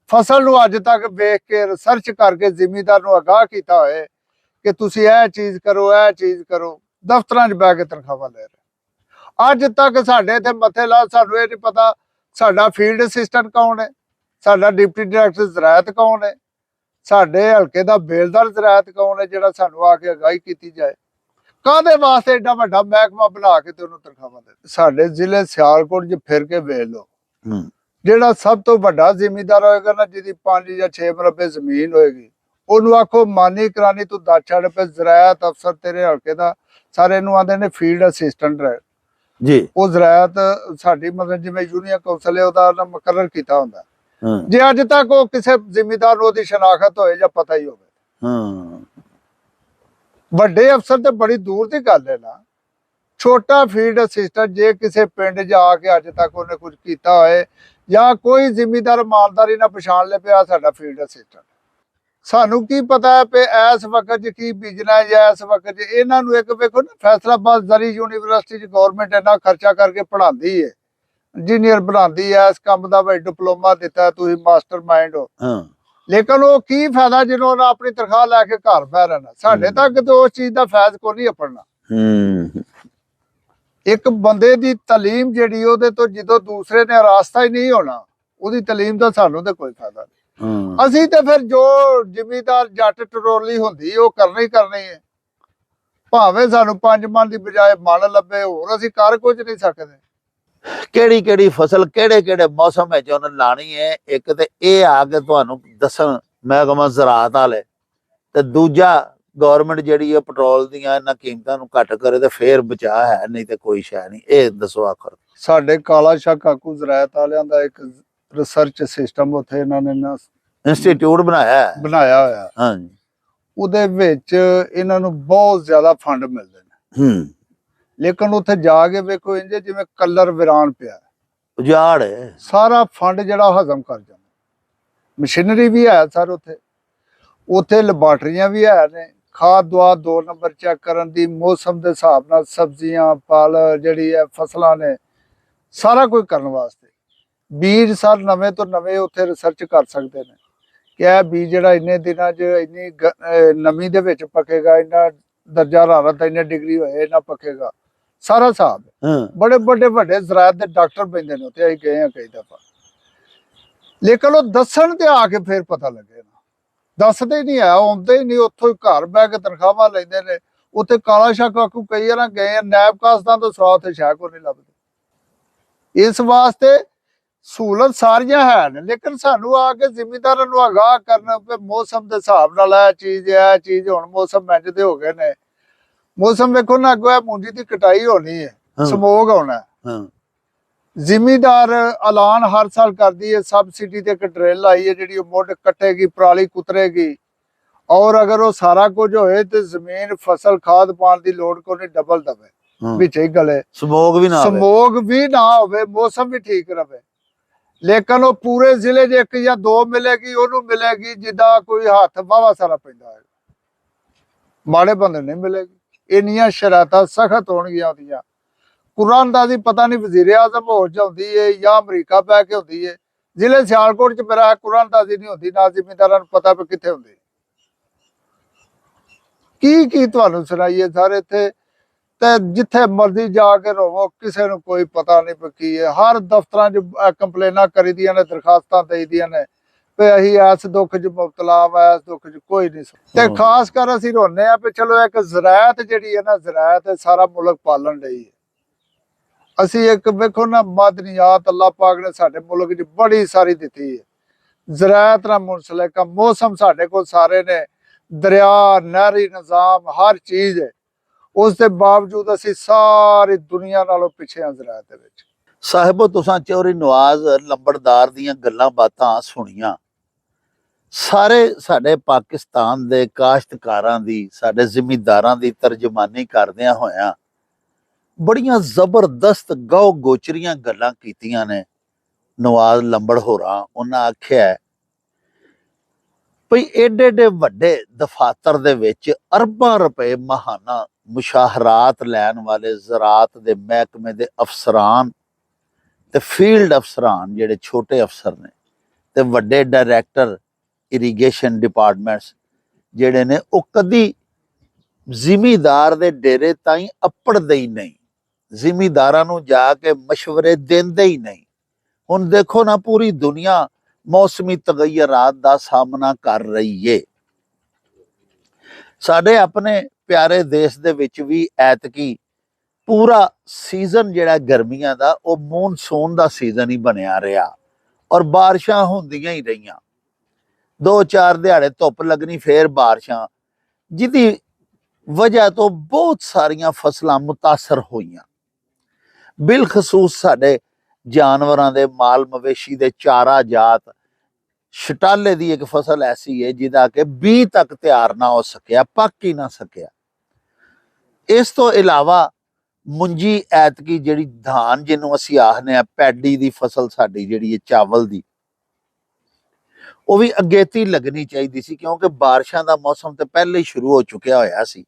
ਫਸਲ ਨੂੰ ਅੱਜ ਤੱਕ ਵੇਖ ਕੇ ਰਿਸਰਚ ਕਰਕੇ ਜ਼ਿਮੀਂਦਾਰ ਨੂੰ ਆਗਾਹ ਕੀਤਾ ਹੋਏ ਕਿ ਤੁਸੀਂ ਇਹ ਚੀਜ਼ ਕਰੋ, ਇਹ ਚੀਜ਼ ਕਰੋ। ਦਫ਼ਤਰਾਂ 'ਚ ਬਹਿ ਕੇ ਤਨਖਾਹਾਂ ਲੈ ਰਹੇ। ਅੱਜ ਤੱਕ ਸਾਡੇ ਇੱਥੇ ਮੱਥੇ ਲਾ ਸਾਨੂੰ ਇਹ ਨਹੀਂ ਪਤਾ ਸਾਡਾ ਫੀਲਡ ਅਸਿਸਟੈਂਟ ਕੌਣ ਹੈ, ਸਾਡਾ ਡਿਪਟੀ ਡਾਇਰੈਕਟਰ ਜ਼ਰਾਅਤ ਕੌਣ ਹੈ, ਸਾਡੇ ਹਲਕੇ ਦਾ ਬੇਲਦਾਰ ਜ਼ਰਾਅਤ ਕੌਣ ਹੈ ਜਿਹੜਾ ਸਾਨੂੰ ਆ ਕੇ ਅਗਾਹੀ ਕੀਤੀ ਜਾਏ। ਕਾਹਦੇ ਵਾਸਤੇ ਏਡਾ ਵੱਡਾ ਮਹਿਕਮਾ ਬਣਾ ਕੇ ਤੇ ਉਹਨੂੰ ਤਨਖਾਹਾਂ ਦੇ। ਸਾਡੇ ਜ਼ਿਲ੍ਹੇ ਸਿਆਲਕੋਟ 'ਚ ਫਿਰ ਕੇ ਵੇਖ ਲਓ, ਜਿਹੜਾ ਸਭ ਤੋਂ ਵੱਡਾ ਜ਼ਿਮੀਂਦਾਰ ਹੋਏਗਾ ਨਾ, ਜਿਹਦੀ 5 ਜਾਂ 6 ਮਰਬੇ ਜ਼ਮੀਨ ਹੋਏਗੀ, ਉਹਨੂੰ ਆਖੋ ਮਾਨੀ ਕਰਾਨੀ ਤੂੰ ਦੱਸ ਛੱਡ ਪਏ ਜ਼ਰਾਅਤ ਅਫਸਰ ਤੇਰੇ ਹਲਕੇ ਦਾ, ਸਾਰੇ ਨੂੰ ਆਂਦੇ ਨੇ ਫੀਲਡ ਅਸਿਸਟੈਂਟ ਰਹੇ ਜੀ। ਉਹ ਜ਼ਰਾਅਤ ਸਾਡੀ ਮਤਲਬ ਜਿਵੇਂ ਯੂਨੀਅਨ ਕੌਂਸਲ ਹੈ ਉਹਦਾ ਮੁਕਰਰ ਕੀਤਾ ਹੁੰਦਾ। ਜੇ ਅੱਜ ਤੱਕ ਉਹ ਕਿਸੇ ਜ਼ਿਮੀਂਦਾਰ ਨੂੰ ਉਹਦੀ ਸ਼ਨਾਖਤ ਹੋਏ ਜਾਂ ਪਤਾ ਹੀ ਹੋਵੇ। ਵੱਡੇ ਅਫਸਰ ਤੇ ਬੜੀ ਦੂਰ ਦੀ ਗੱਲ ਹੈ ਨਾ। ਛੋਟਾ ਫੀਲਡ ਅਸਿਸਟੈਂਟ ਜੇ ਕਿਸੇ ਪਿੰਡ ਜਾ ਕੇ ਅੱਜ ਤੱਕ ਉਹਨੇ ਕੁਝ ਕੀਤਾ ਹੋਏ ਜਾਂ ਕੋਈ ਜ਼ਿਮੀਂਦਾਰ ਇਮਾਨਦਾਰੀ ਨਾਲ ਪਛਾਣ ਲੈ ਪਿਆ ਸਾਡਾ ਫੀਲਡ ਅਸਿਸਟੈਂਟ, ਸਾਨੂੰ ਕੀ ਪਤਾ ਹੈ ਕਿ ਇਸ ਵਕਤ 'ਚ ਕੀ ਬੀਜਣਾ ਹੈ ਜਾਂ ਇਸ ਵਕਤ 'ਚ। ਇਹਨਾਂ ਨੂੰ ਇੱਕ ਵੇਖੋ ਨਾ, ਫੈਸਲਾਬਾਦ ਜ਼ਰੀ ਯੂਨੀਵਰਸਿਟੀ 'ਚ ਗੌਰਮੈਂਟ ਇੰਨਾ ਖਰਚਾ ਕਰਕੇ ਪੜ੍ਹਾਉਂਦੀ ਹੈ, ਇੰਜੀਨੀਅਰ ਬਣਾਉਂਦੀ ਹੈ, ਇਸ ਕੰਮ ਦਾ ਵੀ ਡਿਪਲੋਮਾ ਦਿੱਤਾ, ਤੁਸੀਂ ਮਾਸਟਰ ਮਾਈਂਡ ਹੋ, ਲੇਕਿਨ ਉਹ ਕੀ ਫਾਇਦਾ ਜਦੋਂ ਉਹਨਾਂ ਆਪਣੀ ਤਨਖਾਹ ਲੈ ਕੇ ਘਰ ਬਹਿ ਰਹਿਣਾ। ਸਾਡੇ ਤੱਕ ਤੇ ਉਸ ਚੀਜ਼ ਦਾ ਫੈਜ਼ ਕੋਈ ਨਹੀਂ ਆਪਣਾ। ਇੱਕ ਬੰਦੇ ਦੀ ਤਾਲੀਮ ਜਿਹੜੀ ਉਹਦੇ ਤੋਂ ਜਦੋਂ ਦੂਸਰੇ ਨੇ ਰਾਸਤਾ ਹੀ ਨਹੀਂ ਹੋਣਾ, ਉਹਦੀ ਤਾਲੀਮ ਦਾ ਸਾਨੂੰ ਤੇ ਕੋਈ ਫਾਇਦਾ ਨਹੀਂ। ਅਸੀਂ ਤੇ ਫਿਰ ਜੋ ਜ਼ਿਮੀਂਦਾਰ ਜੱਟ ਟਰੋਲੀ ਹੁੰਦੀ ਉਹ ਕਰਨੀ ਕਰਨੀ ਹੈ, ਭਾਵੇਂ ਸਾਨੂੰ 5 ਮਣ ਦੀ ਬਜਾਏ ਮਣ ਲੱਭੇ, ਹੋਰ ਅਸੀਂ ਕਰ ਕੁਝ ਨਹੀਂ ਸਕਦੇ। ਕਿਹੜੀ ਕਿਹੜੀ ਫਸਲ ਕਿਹੜੇ ਕਿਹੜੇ ਮੌਸਮ ਵਿੱਚ ਉਹਨੇ ਲਾਣੀ ਹੈ, ਇੱਕ ਤੇ ਇਹ ਆ ਕੇ ਤੁਹਾਨੂੰ ਦੱਸਣ ਮਹਿਕਮਾ ਜ਼ਰਾਅਤ ਵਾਲੇ, ਤੇ ਦੂਜਾ ਗਵਰਨਮੈਂਟ ਜਿਹੜੀ ਹੈ ਪੈਟਰੋਲ ਦੀਆਂ ਇਹਨਾਂ ਕੀਮਤਾਂ ਨੂੰ ਘੱਟ ਕਰੇ ਤੇ ਫੇਰ ਬਚਾ ਹੈ, ਨਹੀਂ ਤੇ ਕੋਈ ਸ਼ੈ ਨਹੀਂ। ਇਹ ਦੱਸੋ ਆਖਰ। ਸਾਡੇ ਕਾਲਾ ਸ਼ਾਹ ਕਾਕੂ ਜ਼ਰਾਅਤ ਵਾਲਿਆਂ ਦਾ ਇੱਕ ਰਿਸਰਚ ਸਿਸਟਮ ਉੱਥੇ ਇਹਨਾਂ ਨੇ ਇੰਸਟੀਚਿਊਟ ਬਣਾਇਆ ਹੋਇਆ। ਹਾਂਜੀ, ਉਹਦੇ ਵਿੱਚ ਇਹਨਾਂ ਨੂੰ ਬਹੁਤ ਜ਼ਿਆਦਾ ਫੰਡ ਮਿਲਦੇ ਨੇ, ਲੇਕਿਨ ਉੱਥੇ ਜਾ ਕੇ ਵੇਖੋ ਇੰਜ ਜਿਵੇਂ ਕਲਰ ਵਿਰਾਨ ਪਿਆ, ਉਜਾੜ ਹੈ। ਸਾਰਾ ਫੰਡ ਜਿਹੜਾ ਹਜ਼ਮ ਕਰ ਜਾਂਦਾ। ਮਸ਼ੀਨਰੀ ਵੀ ਹੈ ਸਰ ਉੱਥੇ ਲੈਬਾਰਟਰੀਆਂ ਵੀ ਹੈ ਨੇ, ਖਾਦ ਦਵਾ 2 ਨੰਬਰ ਚੈੱਕ ਕਰਨ ਦੀ, ਮੌਸਮ ਦੇ ਹਿਸਾਬ ਨਾਲ ਸਬਜ਼ੀਆਂ ਫਲ ਜਿਹੜੀ ਹੈ ਫਸਲਾਂ ਨੇ ਸਾਰਾ ਕੁਝ ਕਰਨ ਵਾਸਤੇ। ਬੀਜ ਸਰ ਨਵੇਂ ਤੋਂ ਨਵੇਂ ਉੱਥੇ ਰਿਸਰਚ ਕਰ ਸਕਦੇ ਨੇ ਕਿ ਇਹ ਬੀਜ ਜਿਹੜਾ ਇੰਨੇ ਦਿਨਾਂ 'ਚ ਇੰਨੀ ਨਮੀ ਦੇ ਵਿੱਚ ਪੱਕੇਗਾ, ਇੰਨਾ ਦਰਜਾ ਹਰਾਰਤ ਇੰਨੇ ਡਿਗਰੀ ਹੋਏ ਇੰਨਾ ਪੱਕੇਗਾ, ਸਾਰਾ ਹਿਸਾਬ। ਬੜੇ ਵੱਡੇ ਜ਼ਰਾਅਤ ਦੇ ਡਾਕਟਰ ਪੈਂਦੇ ਨੇ ਉੱਥੇ, ਅਸੀਂ ਗਏ ਹਾਂ ਕਈ ਦਫਾ, ਲੇਕਿਨ ਉਹ ਦੱਸਣ ਤੇ ਆ ਕੇ ਫਿਰ ਪਤਾ ਲੱਗੇ ਨਾ, ਦੱਸਦੇ ਨਹੀਂ ਆ, ਆਉਂਦੇ ਹੀ ਨਹੀਂ, ਉੱਥੋਂ ਹੀ ਘਰ ਬਹਿ ਕੇ ਤਨਖਾਹਾਂ ਲੈਂਦੇ ਨੇ। ਉੱਥੇ ਕਾਲਾ ਸ਼ਾਹ ਕਾਕੂ ਕਈ ਵਾਰ ਗਏ ਆ, ਨੈਬ ਕਾਸਤਾਂ ਤੋਂ ਸਵਾ ਉੱਥੇ ਸ਼ਾਹ ਕੋ ਨਹੀਂ ਲੱਭਦੇ। ਇਸ ਵਾਸਤੇ ਸਹੂਲਤ ਸਾਰੀਆਂ ਹੈ ਨੇ, ਲੇਕਿਨ ਸਾਨੂੰ ਆ ਕੇ ਜ਼ਿਮੀਂਦਾਰਾਂ ਨੂੰ ਆਗਾਹ ਕਰਨਾ ਪਏ ਮੌਸਮ ਦੇ ਹਿਸਾਬ ਨਾਲ। ਇਹ ਚੀਜ਼ ਹੁਣ ਮੌਸਮ ਮੈਚ ਦੇ ਹੋ ਗਏ ਨੇ, ਮੌਸਮ ਵੇਖੋ ਨਾ, ਅੱਗੋਂ ਮੂੰਜੀ ਦੀ ਕਟਾਈ ਹੋਣੀ ਹੈ, ਸਮੋਗ ਹੋਣਾ। ਜ਼ਿਮੀਂਦਾਰ ਐਲਾਨ ਹਰ ਸਾਲ ਕਰਦੀ ਹੈ, ਸਬਸਿਡੀ ਤੇ ਇੱਕ ਡਰਿੱਲ ਆਈ ਹੈ ਜਿਹੜੀ ਉਹ ਮੁੱਢ ਕੱਟੇਗੀ, ਪਰਾਲੀ ਕੁਤਰੇਗੀ, ਔਰ ਅਗਰ ਉਹ ਸਾਰਾ ਕੁਝ ਹੋਏ ਤੇ ਜ਼ਮੀਨ ਫਸਲ ਖਾਦ ਪਾਉਣ ਦੀ ਲੋੜ ਕੋਈ ਨਹੀਂ, ਡਬਲ ਦਵੇ ਵਿੱਚ ਹੀ ਗਲੇ, ਸਮੋਗ ਵੀ ਨਾ ਹੋਵੇ, ਮੌਸਮ ਵੀ ਠੀਕ ਰਵੇ। ਲੇਕਿਨ ਉਹ ਪੂਰੇ ਜ਼ਿਲ੍ਹੇ 'ਚ 1 ਜਾਂ 2 ਮਿਲੇਗੀ, ਉਹਨੂੰ ਮਿਲੇਗੀ ਜਿੱਦਾਂ ਕੋਈ ਹੱਥ ਵਾਵਾ ਸਾਰਾ ਪੈਂਦਾ ਹੈ, ਮਾੜੇ ਬੰਦੇ ਨਹੀਂ ਮਿਲੇਗੀ। ਇੰਨੀਆਂ ਸ਼ਰਾਰਤਾਂ ਸਖਤ ਹੋਣਗੀਆਂ ਉਹਦੀਆਂ। ਕੁਰਾਨ ਦਾ ਪਤਾ ਨਹੀਂ ਵਜ਼ੀਰ ਆਜ਼ਮ ਹੋ ਜਾਂਦੀ ਹੈ ਜਾਂ ਅਮਰੀਕਾ ਪੈ ਕੇ ਹੁੰਦੀ ਹੈ। ਜ਼ਿਲ੍ਹੇ ਸਿਆਲਕੋਟ 'ਚ ਮੇਰਾ ਕੁਰਾਨ ਦਾਜ਼ੀ ਨਹੀਂ ਹੁੰਦੀ, ਨਾ ਜ਼ਿਮੀਂਦਾਰਾਂ ਨੂੰ ਪਤਾ ਵੀ ਕਿੱਥੇ ਹੁੰਦੀ। ਕੀ ਤੁਹਾਨੂੰ ਸੁਣਾਈਏ ਸਰ, ਇੱਥੇ ਤੇ ਜਿੱਥੇ ਮਰਜ਼ੀ ਜਾ ਕੇ ਰੋਵੋ, ਕਿਸੇ ਨੂੰ ਕੋਈ ਪਤਾ ਨਹੀਂ ਕੀ ਹੈ। ਹਰ ਦਫ਼ਤਰਾਂ 'ਚ ਕੰਪਲੇਨਾਂ ਕਰੀਦੀਆਂ ਨੇ, ਦਰਖਾਸਤਾਂ ਦੇਈਦੀਆਂ ਨੇ ਵੀ ਅਸੀਂ ਇਸ ਦੁੱਖ 'ਚ ਮੁਬਤਲਾ ਵਾ, ਇਸ ਦੁੱਖ 'ਚ ਕੋਈ ਨਹੀਂ। ਤੇ ਖਾਸ ਕਰ ਅਸੀਂ ਰੋਂਦੇ ਆ ਵੀ ਚਲੋ ਇੱਕ ਜ਼ਰਾਅਤ ਜਿਹੜੀ ਹੈ ਨਾ, ਜ਼ਰਾਅਤ ਸਾਰਾ ਮੁਲਕ ਪਾਲਣ ਲਈ ਹੈ। ਅਸੀਂ ਇੱਕ ਵੇਖੋ ਨਾ ਮਦਨੀਆਤ ਅੱਲਾਹ ਪਾਕ ਨੇ ਸਾਡੇ ਮੁਲਕ 'ਚ ਬੜੀ ਸਾਰੀ ਦਿੱਤੀ ਹੈ। ਜ਼ਰਾਅਤ ਨਾਲ ਮੁਨਸਲਿਕ ਮੌਸਮ ਸਾਡੇ ਕੋਲ ਸਾਰੇ ਨੇ, ਦਰਿਆ, ਨਹਿਰੀ ਨਿਜ਼ਾਮ, ਹਰ ਚੀਜ਼ ਹੈ। ਉਸ ਦੇ ਬਾਵਜੂਦ ਅਸੀਂ ਸਾਰੀ ਦੁਨੀਆ ਨਾਲੋਂ ਪਿੱਛੇ ਹਾਂ ਜ਼ਰਾਅਤ ਦੇ ਵਿੱਚ। ਸਾਹਿਬੋ, ਤੁਸਾਂ ਚੌਧਰੀ ਨਵਾਜ਼ ਲੰਬੜਦਾਰ ਦੀਆਂ ਗੱਲਾਂ ਬਾਤਾਂ ਸੁਣੀਆਂ। ਸਾਰੇ ਸਾਡੇ ਪਾਕਿਸਤਾਨ ਦੇ ਕਾਸ਼ਤਕਾਰਾਂ ਦੀ, ਸਾਡੇ ਜ਼ਿਮੀਂਦਾਰਾਂ ਦੀ ਤਰਜਮਾਨੀ ਕਰਦਿਆਂ ਹੋਇਆਂ ਬੜੀਆਂ ਜ਼ਬਰਦਸਤ ਗਓ ਗੋਚਰੀਆਂ ਗੱਲਾਂ ਕੀਤੀਆਂ ਨੇ ਨਵਾਜ਼ ਲੰਬੜ ਹੋਰਾਂ। ਉਹਨਾਂ ਆਖਿਆ ਭਈ ਏਡੇ ਏਡੇ ਵੱਡੇ ਦਫਾਤਰ ਦੇ ਵਿੱਚ ਅਰਬਾਂ ਰੁਪਏ ਮਹਾਨਾ ਮੁਸ਼ਾਹਰਾਤ ਲੈਣ ਵਾਲੇ ਜ਼ਰਾਤ ਦੇ ਮਹਿਕਮੇ ਦੇ ਅਫਸਰਾਨ ਤੇ ਫੀਲਡ ਅਫਸਰਾਨ, ਜਿਹੜੇ ਛੋਟੇ ਅਫਸਰ ਨੇ, ਤੇ ਵੱਡੇ ਡਾਇਰੈਕਟਰ ਇਰੀਗੇਸ਼ਨ ਡਿਪਾਰਟਮੈਂਟਸ ਜਿਹੜੇ ਨੇ, ਉਹ ਕਦੀ ਜ਼ਿਮੀਦਾਰ ਦੇ ਡੇਰੇ ਤਾਈਂ ਅੱਪੜਦੇ ਹੀ ਨਹੀਂ, ਜ਼ਿਮੀਦਾਰਾਂ ਨੂੰ ਜਾ ਕੇ ਮਸ਼ਵਰੇ ਦਿੰਦੇ ਹੀ ਨਹੀਂ। ਹੁਣ ਦੇਖੋ ਨਾ, ਪੂਰੀ ਦੁਨੀਆ ਮੌਸਮੀ ਤਗਯਰਾਤ ਦਾ ਸਾਹਮਣਾ ਕਰ ਰਹੀ ਏ। ਸਾਡੇ ਆਪਣੇ ਪਿਆਰੇ ਦੇਸ਼ ਦੇ ਵਿੱਚ ਵੀ ਐਤਕੀ ਪੂਰਾ ਸੀਜ਼ਨ ਜਿਹੜਾ ਗਰਮੀਆਂ ਦਾ, ਉਹ ਮੌਨਸੂਨ ਦਾ ਸੀਜ਼ਨ ਹੀ ਬਣਿਆ ਰਿਹਾ ਔਰ ਬਾਰਿਸ਼ਾਂ ਹੁੰਦੀਆਂ ਹੀ ਰਹੀਆਂ। 2-4 ਦਿਹਾੜੇ ਧੁੱਪ ਲੱਗਣੀ, ਫੇਰ ਬਾਰਿਸ਼ਾਂ, ਜਿਹਦੀ ਵਜ੍ਹਾ ਤੋਂ ਬਹੁਤ ਸਾਰੀਆਂ ਫਸਲਾਂ ਮੁਤਾਸਰ ਹੋਈਆਂ। ਬਿਲਖਸੂਸ ਸਾਡੇ ਜਾਨਵਰਾਂ ਦੇ, ਮਾਲ ਮਵੇਸ਼ੀ ਦੇ ਚਾਰਾ ਜਾਤ ਸ਼ਟਾਲੇ ਦੀ ਇੱਕ ਫਸਲ ਐਸੀ ਹੈ ਜਿਹਦਾ ਕਿ 20 ਤੱਕ ਤਿਆਰ ਨਾ ਹੋ ਸਕਿਆ, ਪੱਕ ਹੀ ਨਾ ਸਕਿਆ। ਇਸ ਤੋਂ ਇਲਾਵਾ ਮੁੰਜੀ ਐਤਕੀ ਜਿਹੜੀ ਧਾਨ ਜਿਹਨੂੰ ਅਸੀਂ ਆਖਦੇ ਆ, ਪੈਡੀ ਦੀ ਫਸਲ ਸਾਡੀ ਜਿਹੜੀ ਹੈ ਚਾਵਲ ਦੀ, ਉਹ ਵੀ ਅਗੇਤੀ ਲੱਗਣੀ ਚਾਹੀਦੀ ਸੀ, ਕਿਉਂਕਿ ਬਾਰਿਸ਼ਾਂ ਦਾ ਮੌਸਮ ਤੇ ਪਹਿਲੇ ਹੀ ਸ਼ੁਰੂ ਹੋ ਚੁੱਕਿਆ ਹੋਇਆ ਸੀ।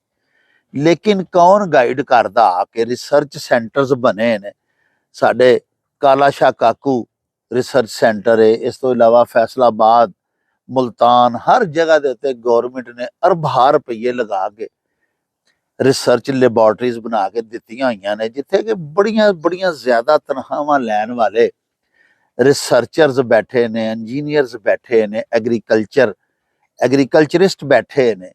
ਲੇਕਿਨ ਕੌਣ ਗਾਈਡ ਕਰਦਾ ਕਿ ਰਿਸਰਚ ਸੈਂਟਰਸ ਬਣੇ ਨੇ। ਸਾਡੇ ਕਾਲਾ ਸ਼ਾਹ ਕਾਕੂ ਰਿਸਰਚ ਸੈਂਟਰ ਹੈ, ਇਸ ਤੋਂ ਇਲਾਵਾ ਫੈਸਲਾਬਾਦ, ਮੁਲਤਾਨ, ਹਰ ਜਗ੍ਹਾ ਦੇ ਉੱਤੇ ਗੌਰਮੈਂਟ ਨੇ ਅਰਬਾਂ ਰੁਪਏ ਲਗਾ ਕੇ ਰਿਸਰਚ ਲੈਬੋਰਟਰੀਜ਼ ਬਣਾ ਕੇ ਦਿੱਤੀਆਂ ਹੋਈਆਂ ਨੇ, ਜਿੱਥੇ ਕਿ ਬੜੀਆਂ ਬੜੀਆਂ ਜ਼ਿਆਦਾ ਤਨਖਾਹਾਂ ਲੈਣ ਵਾਲੇ ਰਿਸਰਚਰਸ ਬੈਠੇ ਨੇ, ਇੰਜੀਨੀਅਰਸ ਬੈਠੇ ਨੇ, ਐਗਰੀਕਲਚਰਿਸਟ ਬੈਠੇ ਨੇ।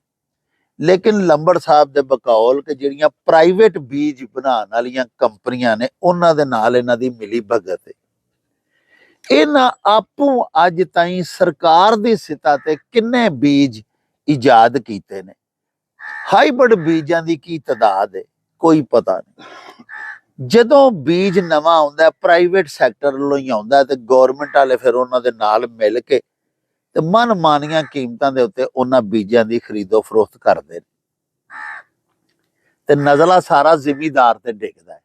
ਲੇਕਿਨ ਲੰਬੜ ਸਾਹਿਬ ਦੇ ਬਕੌਲ ਕਿ ਜਿਹੜੀਆਂ ਪ੍ਰਾਈਵੇਟ ਬੀਜ ਬਣਾਉਣ ਵਾਲੀਆਂ ਕੰਪਨੀਆਂ ਨੇ, ਉਹਨਾਂ ਦੇ ਨਾਲ ਇਹਨਾਂ ਦੀ ਮਿਲੀ ਭਗਤ ਹੈ। ਇਹਨਾਂ ਆਪੂ ਅੱਜ ਤਾਈਂ ਸਰਕਾਰ ਦੀ ਸਿੱਤਾ ਤੇ ਕਿੰਨੇ ਬੀਜ ਇਜਾਦ ਕੀਤੇ ਨੇ। ਹਾਈਬ੍ਰਿਡ ਬੀਜਾਂ ਦੀ ਕੀ ਤਾਦਾਦ ਹੈ, ਕੋਈ ਪਤਾ ਨਹੀਂ। ਜਦੋਂ ਬੀਜ ਨਵਾਂ ਆਉਂਦਾ ਪ੍ਰਾਈਵੇਟ ਸੈਕਟਰ ਵੱਲੋਂ ਹੀ ਆਉਂਦਾ, ਤੇ ਗੌਰਮੈਂਟ ਵਾਲੇ ਫਿਰ ਉਹਨਾਂ ਦੇ ਨਾਲ ਮਿਲ ਕੇ ਤੇ ਮਨਮਾਨੀਆਂ ਕੀਮਤਾਂ ਦੇ ਉੱਤੇ ਉਹਨਾਂ ਬੀਜਾਂ ਦੀ ਖਰੀਦੋ ਫਰੋਖਤ ਕਰਦੇ ਨੇ, ਤੇ ਨਜ਼ਲਾ ਸਾਰਾ ਜ਼ਿਮੀਦਾਰ ਤੇ ਡਿੱਗਦਾ ਹੈ।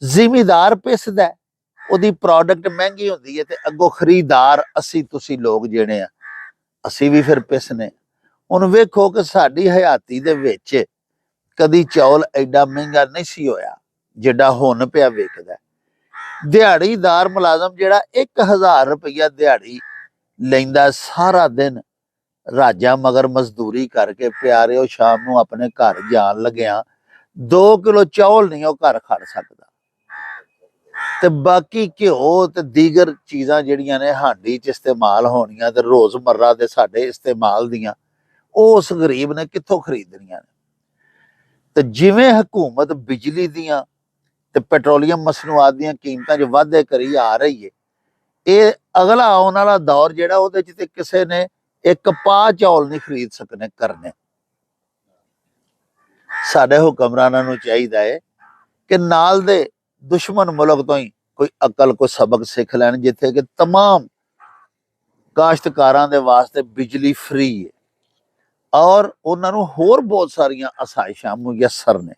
ਜ਼ਿਮੀਦਾਰ ਪਿਸਦਾ, ਉਹਦੀ ਪ੍ਰੋਡਕਟ ਮਹਿੰਗੀ ਹੁੰਦੀ ਹੈ, ਤੇ ਅੱਗੋਂ ਖਰੀਦਦਾਰ ਅਸੀਂ ਤੁਸੀਂ ਲੋਕ ਜਿਹੜੇ ਆ, ਅਸੀਂ ਵੀ ਫਿਰ ਪਿਸਨੇ। ਹੁਣ ਵੇਖੋ ਕਿ ਸਾਡੀ ਹਯਾਤੀ ਦੇ ਵਿੱਚ ਕਦੀ ਚੌਲ ਐਡਾ ਮਹਿੰਗਾ ਨਹੀਂ ਸੀ ਹੋਇਆ ਜਿੱਡਾ ਹੁਣ ਪਿਆ ਵਿਕਦਾ। ਦਿਹਾੜੀਦਾਰ ਮੁਲਾਜ਼ਮ ਜਿਹੜਾ 1000 ਰੁਪਇਆ ਦਿਹਾੜੀ ਲੈਂਦਾ, ਸਾਰਾ ਦਿਨ ਰਾਜਾਂ ਮਗਰ ਮਜ਼ਦੂਰੀ ਕਰਕੇ ਪਿਆਰੇ, ਉਹ ਸ਼ਾਮ ਨੂੰ ਆਪਣੇ ਘਰ ਜਾਣ ਲੱਗਿਆ 2 ਕਿਲੋ ਚੌਲ ਨਹੀਂ ਉਹ ਘਰ ਖੜ ਸਕਦਾ। ਤੇ ਬਾਕੀ ਘਿਓ ਤੇ ਦੀਗਰ ਚੀਜ਼ਾਂ ਜਿਹੜੀਆਂ ਨੇ ਹਾਂਡੀ 'ਚ ਇਸਤੇਮਾਲ ਹੋਣੀਆਂ ਤੇ ਰੋਜ਼ਮर्रा ਦੇ ਸਾਡੇ ਇਸਤੇਮਾਲ ਦੀਆਂ, ਉਹ ਉਸ ਗਰੀਬ ਨੇ ਕਿੱਥੋਂ ਖਰੀਦਣੀਆਂ ਨੇ। ਤੇ ਜਿਵੇਂ ਹਕੂਮਤ ਬਿਜਲੀ ਦੀਆਂ ਤੇ ਪੈਟਰੋਲੀਅਮ ਮਸਨੂਆਤ ਦੀਆਂ ਕੀਮਤਾਂ 'ਚ ਵਾਧੇ ਕਰੀ ਆ ਰਹੀ ਹੈ, ਇਹ ਅਗਲਾ ਆਉਣ ਵਾਲਾ ਦੌਰ ਜਿਹੜਾ, ਉਹਦੇ 'ਚ ਤੇ ਕਿਸੇ ਨੇ ਇੱਕ ਪਾ ਚੌਲ ਨਹੀਂ ਖਰੀਦ ਸਕਨੇ ਕਰਨੇ। ਸਾਡੇ ਹੁਕਮਰਾਨਾਂ ਨੂੰ ਚਾਹੀਦਾ ਹੈ ਕਿ ਨਾਲ ਦੇ ਦੁਸ਼ਮਣ ਮੁਲਕ ਤੋਂ ਹੀ ਕੋਈ ਅਕਲ, ਕੋਈ ਸਬਕ ਸਿੱਖ ਲੈਣ, ਜਿੱਥੇ ਕਿ तमाम ਕਾਸ਼ਤਕਾਰਾਂ ਦੇ ਵਾਸਤੇ ਬਿਜਲੀ ਫ੍ਰੀ ਹੈ ਔਰ ਉਹਨਾਂ ਨੂੰ ਹੋਰ ਬਹੁਤ ਸਾਰੀਆਂ ਆਸਾਇਸ਼ਾਂ ਮੁਯੱਸਰ ਨੇ।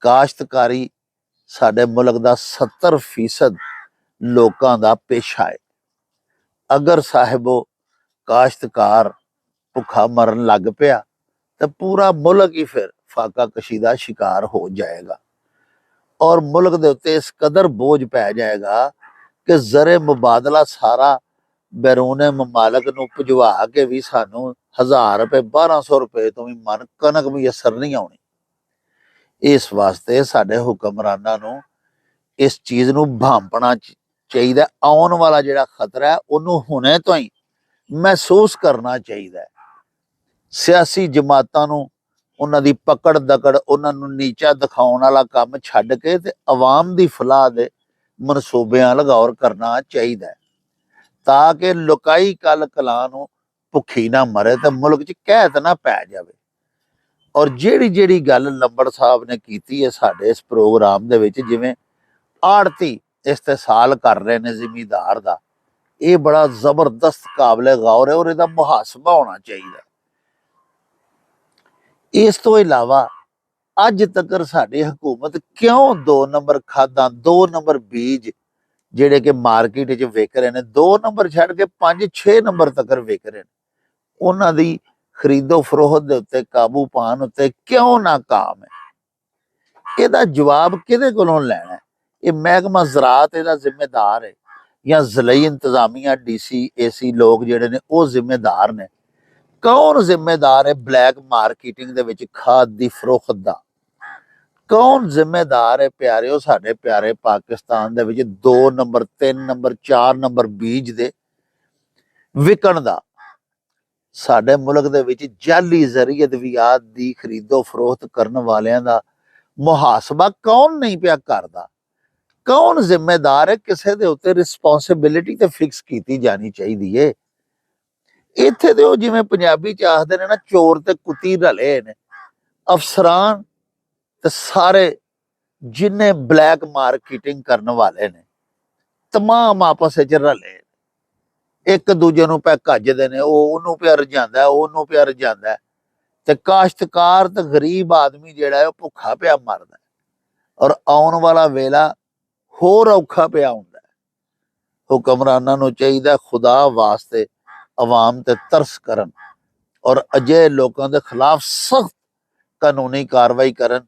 ਕਾਸ਼ਤਕਾਰੀ ਸਾਡੇ ਮੁਲਕ ਦਾ 70% ਲੋਕਾਂ ਦਾ ਪੇਸ਼ਾ ਹੈ। ਅਗਰ ਸਾਹਿਬੋ ਕਾਸ਼ਤਕਾਰ ਭੁੱਖਾ ਮਰਨ ਲੱਗ ਪਿਆ ਤਾਂ ਪੂਰਾ ਮੁਲਕ ਹੀ ਫਿਰ ਫਾਕਾ ਕਸ਼ੀ ਦਾ ਸ਼ਿਕਾਰ ਹੋ ਜਾਏਗਾ ਔਰ ਮੁਲਕ ਦੇ ਉੱਤੇ ਇਸ ਕਦਰ ਬੋਝ ਪੈ ਜਾਏਗਾ ਕਿ ਜ਼ਰੇ ਮੁਬਾਦਲਾ ਸਾਰਾ ਬੈਰੂਨੇ ਮਮਾਲਕ ਨੂੰ ਭਜਵਾ ਕੇ ਵੀ ਸਾਨੂੰ 1000 ਰੁਪਏ 1200 ਰੁਪਏ ਤੋਂ ਵੀ ਮਨ ਕਣਕ ਮੁਯੱਸਰ ਨਹੀਂ ਆਉਣੀ। ਇਸ ਵਾਸਤੇ ਸਾਡੇ ਹੁਕਮਰਾਨਾਂ ਨੂੰ ਇਸ ਚੀਜ਼ ਨੂੰ ਭਾਂਪਣਾ ਚਾਹੀਦਾ। ਆਉਣ ਵਾਲਾ ਜਿਹੜਾ ਖਤਰਾ ਹੈ ਉਹਨੂੰ ਹੁਣੇ ਤੋਂ ਹੀ ਮਹਿਸੂਸ ਕਰਨਾ ਚਾਹੀਦਾ ਹੈ। ਸਿਆਸੀ ਜਮਾਤਾਂ ਨੂੰ ਉਹਨਾਂ ਦੀ ਪਕੜ ਦਕੜ, ਉਹਨਾਂ ਨੂੰ ਨੀਚਾ ਦਿਖਾਉਣ ਵਾਲਾ ਕੰਮ ਛੱਡ ਕੇ ਤੇ ਆਵਾਮ ਦੀ ਫਲਾਹ ਦੇ ਮਨਸੂਬਿਆਂ ਵੱਲ ਗੌਰ ਕਰਨਾ ਚਾਹੀਦਾ ਹੈ, ਤਾਂ ਕਿ ਲੁਕਾਈ ਕਲ ਕਲਾਂ ਨੂੰ ਭੁੱਖੀ ਨਾ ਮਰੇ ਤੇ ਮੁਲਕ 'ਚ ਕਹਿਤ ਨਾ ਪੈ ਜਾਵੇ। ਔਰ ਜਿਹੜੀ ਗੱਲ ਲੰਬੜ ਸਾਹਿਬ ਨੇ ਕੀਤੀ ਹੈ ਸਾਡੇ ਇਸ ਪ੍ਰੋਗਰਾਮ ਦੇ ਵਿੱਚ, ਜਿਵੇਂ ਆੜਤੀ ਇਸਤੇਸਾਲ ਕਰ ਰਹੇ ਨੇ ਜ਼ਿਮੀਦਾਰ ਦਾ, ਇਹ ਬੜਾ ਜ਼ਬਰਦਸਤ ਕਾਬਲੇ ਗੌਰ ਹੈ ਔਰ ਇਹਦਾ ਮੁਹਾਸਬਾ ਹੋਣਾ ਚਾਹੀਦਾ। ਇਸ ਤੋਂ ਇਲਾਵਾ ਅੱਜ ਤੱਕ ਸਾਡੀ ਹਕੂਮਤ ਕਿਉਂ 2 ਨੰਬਰ ਖਾਦਾਂ, 2 ਨੰਬਰ ਬੀਜ ਜਿਹੜੇ ਕਿ ਮਾਰਕੀਟ 'ਚ ਵਿਕ ਰਹੇ ਨੇ, 2 ਨੰਬਰ ਛੱਡ ਕੇ 5-6 ਨੰਬਰ ਤੱਕ ਵਿਕ ਰਹੇ ਨੇ, ਉਹਨਾਂ ਦੀ ਖਰੀਦੋ ਫਰੋਖਤ ਦੇ ਉੱਤੇ ਕਾਬੂ ਪਾਉਣ ਉੱਤੇ ਕਿਉਂ ਨਾਕਾਮ ਹੈ? ਇਹਦਾ ਜਵਾਬ ਕਿਹਦੇ ਕੋਲੋਂ ਲੈਣਾ ਹੈ? ਇਹ ਮਹਿਕਮਾ ਜ਼ਰਾਤ ਇਹਦਾ ਜ਼ਿੰਮੇਦਾਰ ਹੈ ਜਾਂ ਜ਼ਿਲ੍ਹੀ ਇੰਤਜ਼ਾਮੀਆ, DC, AC ਲੋਕ ਜਿਹੜੇ ਨੇ ਉਹ ਜ਼ਿੰਮੇਦਾਰ ਨੇ? ਕੌਣ ਜ਼ਿੰਮੇਦਾਰ ਹੈ ਬਲੈਕ ਮਾਰਕੀਟਿੰਗ ਦੇ ਵਿੱਚ ਖਾਦ ਦੀ ਫਰੋਖਤ ਦਾ? ਕੌਣ ਜ਼ਿੰਮੇਦਾਰ ਹੈ ਪਿਆਰਿਓ ਸਾਡੇ ਪਿਆਰੇ ਪਾਕਿਸਤਾਨ ਦੇ ਵਿੱਚ 2 ਨੰਬਰ, 3 ਨੰਬਰ, 4 ਨੰਬਰ ਬੀਜ ਦੇ ਵਿਕਣ ਦਾ? ਸਾਡੇ ਮੁਲਕ ਦੇ ਵਿੱਚ ਜਾਲੀ ਜ਼ਰੀਏ ਅਦਵਿਆਤ ਦੀ ਖਰੀਦੋ ਫਰੋਖਤ ਕਰਨ ਵਾਲਿਆਂ ਦਾ ਮੁਹਾਸਬਾ ਕੌਣ ਨਹੀਂ ਪਿਆ ਕਰਦਾ? ਕੌਣ ਜ਼ਿੰਮੇਦਾਰ ਹੈ? ਕਿਸੇ ਦੇ ਉੱਤੇ ਰਿਸਪੌਂਸਿਬਿਲਿਟੀ ਤੇ ਫਿਕਸ ਕੀਤੀ ਜਾਣੀ ਚਾਹੀਦੀ ਹੈ। ਇੱਥੇ ਤੇ ਉਹ ਜਿਵੇਂ ਪੰਜਾਬੀ ਚ ਆਖਦੇ ਨੇ ਨਾ, ਚੋਰ ਤੇ ਕੁੱਤੀ ਰਲੇ ਨੇ, ਅਫਸਰਾਨ ਤੇ ਸਾਰੇ ਜਿੰਨੇ ਬਲੈਕ ਮਾਰਕੀਟਿੰਗ ਕਰਨ ਵਾਲੇ ਨੇ ਤਮਾਮ ਆਪਸ ਵਿੱਚ ਰਲੇ, ਇੱਕ ਦੂਜੇ ਨੂੰ ਪੈ ਕੱਜਦੇ ਨੇ, ਉਹ ਉਹਨੂੰ ਪਿਆ ਰਜਾਂਦਾ, ਉਹਨੂੰ ਪਿਆ ਰਜਾਂਦਾ, ਤੇ ਕਾਸ਼ਤਕਾਰ ਤੇ ਗਰੀਬ ਆਦਮੀ ਜਿਹੜਾ ਹੈ ਉਹ ਭੁੱਖਾ ਪਿਆ ਮਰਦਾ, ਔਰ ਆਉਣ ਵਾਲਾ ਵੇਲਾ ਹੋਰ ਔਖਾ ਪਿਆ ਹੁੰਦਾ। ਹੁਕਮਰਾਨਾਂ ਨੂੰ ਚਾਹੀਦਾ ਖੁਦਾ ਵਾਸਤੇ ਆਵਾਮ ਤੇ ਤਰਸ ਕਰਨ ਔਰ ਅਜਿਹੇ ਲੋਕਾਂ ਦੇ ਖਿਲਾਫ ਸਖਤ ਕਾਨੂੰਨੀ ਕਾਰਵਾਈ ਕਰਨ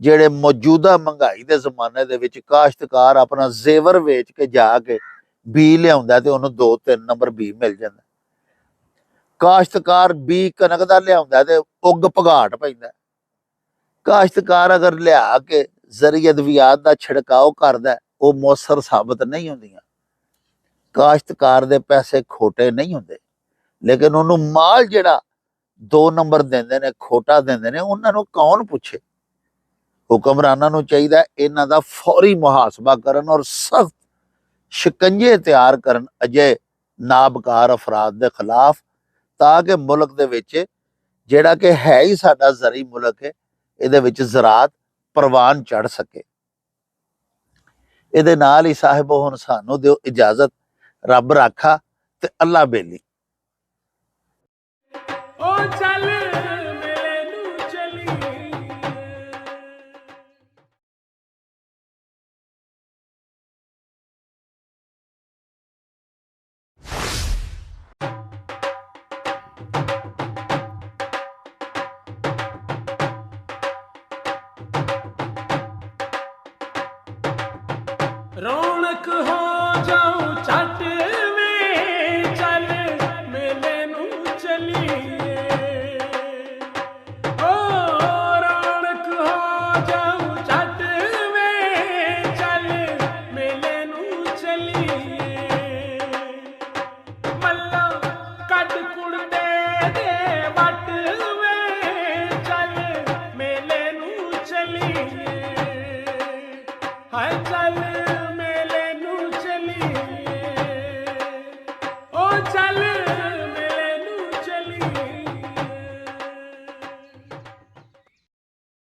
ਜਿਹੜੇ ਮੌਜੂਦਾ ਮਹਿੰਗਾਈ ਦੇ ਜ਼ਮਾਨੇ ਦੇ ਵਿੱਚ ਕਾਸ਼ਤਕਾਰ ਆਪਣਾ ਜ਼ੇਵਰ ਵੇਚ ਕੇ ਜਾ ਕੇ ਬੀ ਲਿਆਉਂਦਾ ਤੇ ਉਹਨੂੰ 2-3 ਨੰਬਰ ਬੀ ਮਿਲ ਜਾਂਦਾ। ਕਾਸ਼ਤਕਾਰ ਬੀ ਕਣਕ ਦਾ ਲਿਆਉਂਦਾ ਤੇ ਉੱਗ ਭਗਾਟ ਪੈਂਦਾ। ਕਾਸ਼ਤਕਾਰ ਅਗਰ ਲਿਆ ਕੇ ਜ਼ਰੀਏ ਅਦਵਿਆਤ ਦਾ ਛਿੜਕਾਓ ਕਰਦਾ, ਉਹ ਮੌਸਰ ਸਾਬਤ ਨਹੀਂ ਹੁੰਦੀਆਂ। ਕਾਸ਼ਤਕਾਰ ਦੇ ਪੈਸੇ ਖੋਟੇ ਨਹੀਂ ਹੁੰਦੇ, ਲੇਕਿਨ ਉਹਨੂੰ ਮਾਲ ਜਿਹੜਾ 2 ਨੰਬਰ ਦਿੰਦੇ ਨੇ, ਖੋਟਾ ਦਿੰਦੇ ਨੇ, ਉਹਨਾਂ ਨੂੰ ਕੌਣ ਪੁੱਛੇ? ਹੁਕਮਰਾਨਾਂ ਨੂੰ ਚਾਹੀਦਾ ਇਹਨਾਂ ਦਾ ਫੌਰੀ ਮੁਹਾਸਬਾ ਕਰਨ ਔਰ ਸਖਤ ਸ਼ਿਕੰਜੇ ਤਿਆਰ ਕਰਨ ਅਜੇ ਨਾਬਕਾਰ ਅਫਰਾਦ ਦੇ ਖਿਲਾਫ, ਤਾਂ ਕਿ ਮੁਲਕ ਦੇ ਵਿੱਚ ਜਿਹੜਾ ਕਿ ਹੈ ਹੀ ਸਾਡਾ ਜ਼ਰੀ ਮੁਲਕ ਹੈ, ਇਹਦੇ ਵਿੱਚ ਜ਼ਰਾਤ ਪ੍ਰਵਾਨ ਚੜ ਸਕੇ। ਇਹਦੇ ਨਾਲ ਹੀ ਸਾਹਿਬੋ ਹੁਣ ਸਾਨੂੰ ਦਿਓ ਇਜਾਜ਼ਤ। ਰੱਬ ਰਾਖਾ ਤੇ ਅੱਲਾ ਬੇਲੀ। ਰੌਣਕ ਹੋ ਜਾਉ ਛੱਟ ਵੇ, ਚੱਲ ਮੇਲੇ ਨੂੰ ਚਲੀਏ। ਓ ਰੌਣਕ ਹੋ ਜਾਉ ਛੱਟ ਵੇ, ਚੱਲ ਮੇਲੇ ਨੂੰ ਚਲੀਏ। ਮੱਲਾ ਕੱਢ ਕੁੜਤੇ ਦੇ ਵੱਟ ਵੇ, ਚੱਲ ਮੇਲੇ ਨੂੰ ਚਲੀਏ। ਹਾਏ ਚੱਲ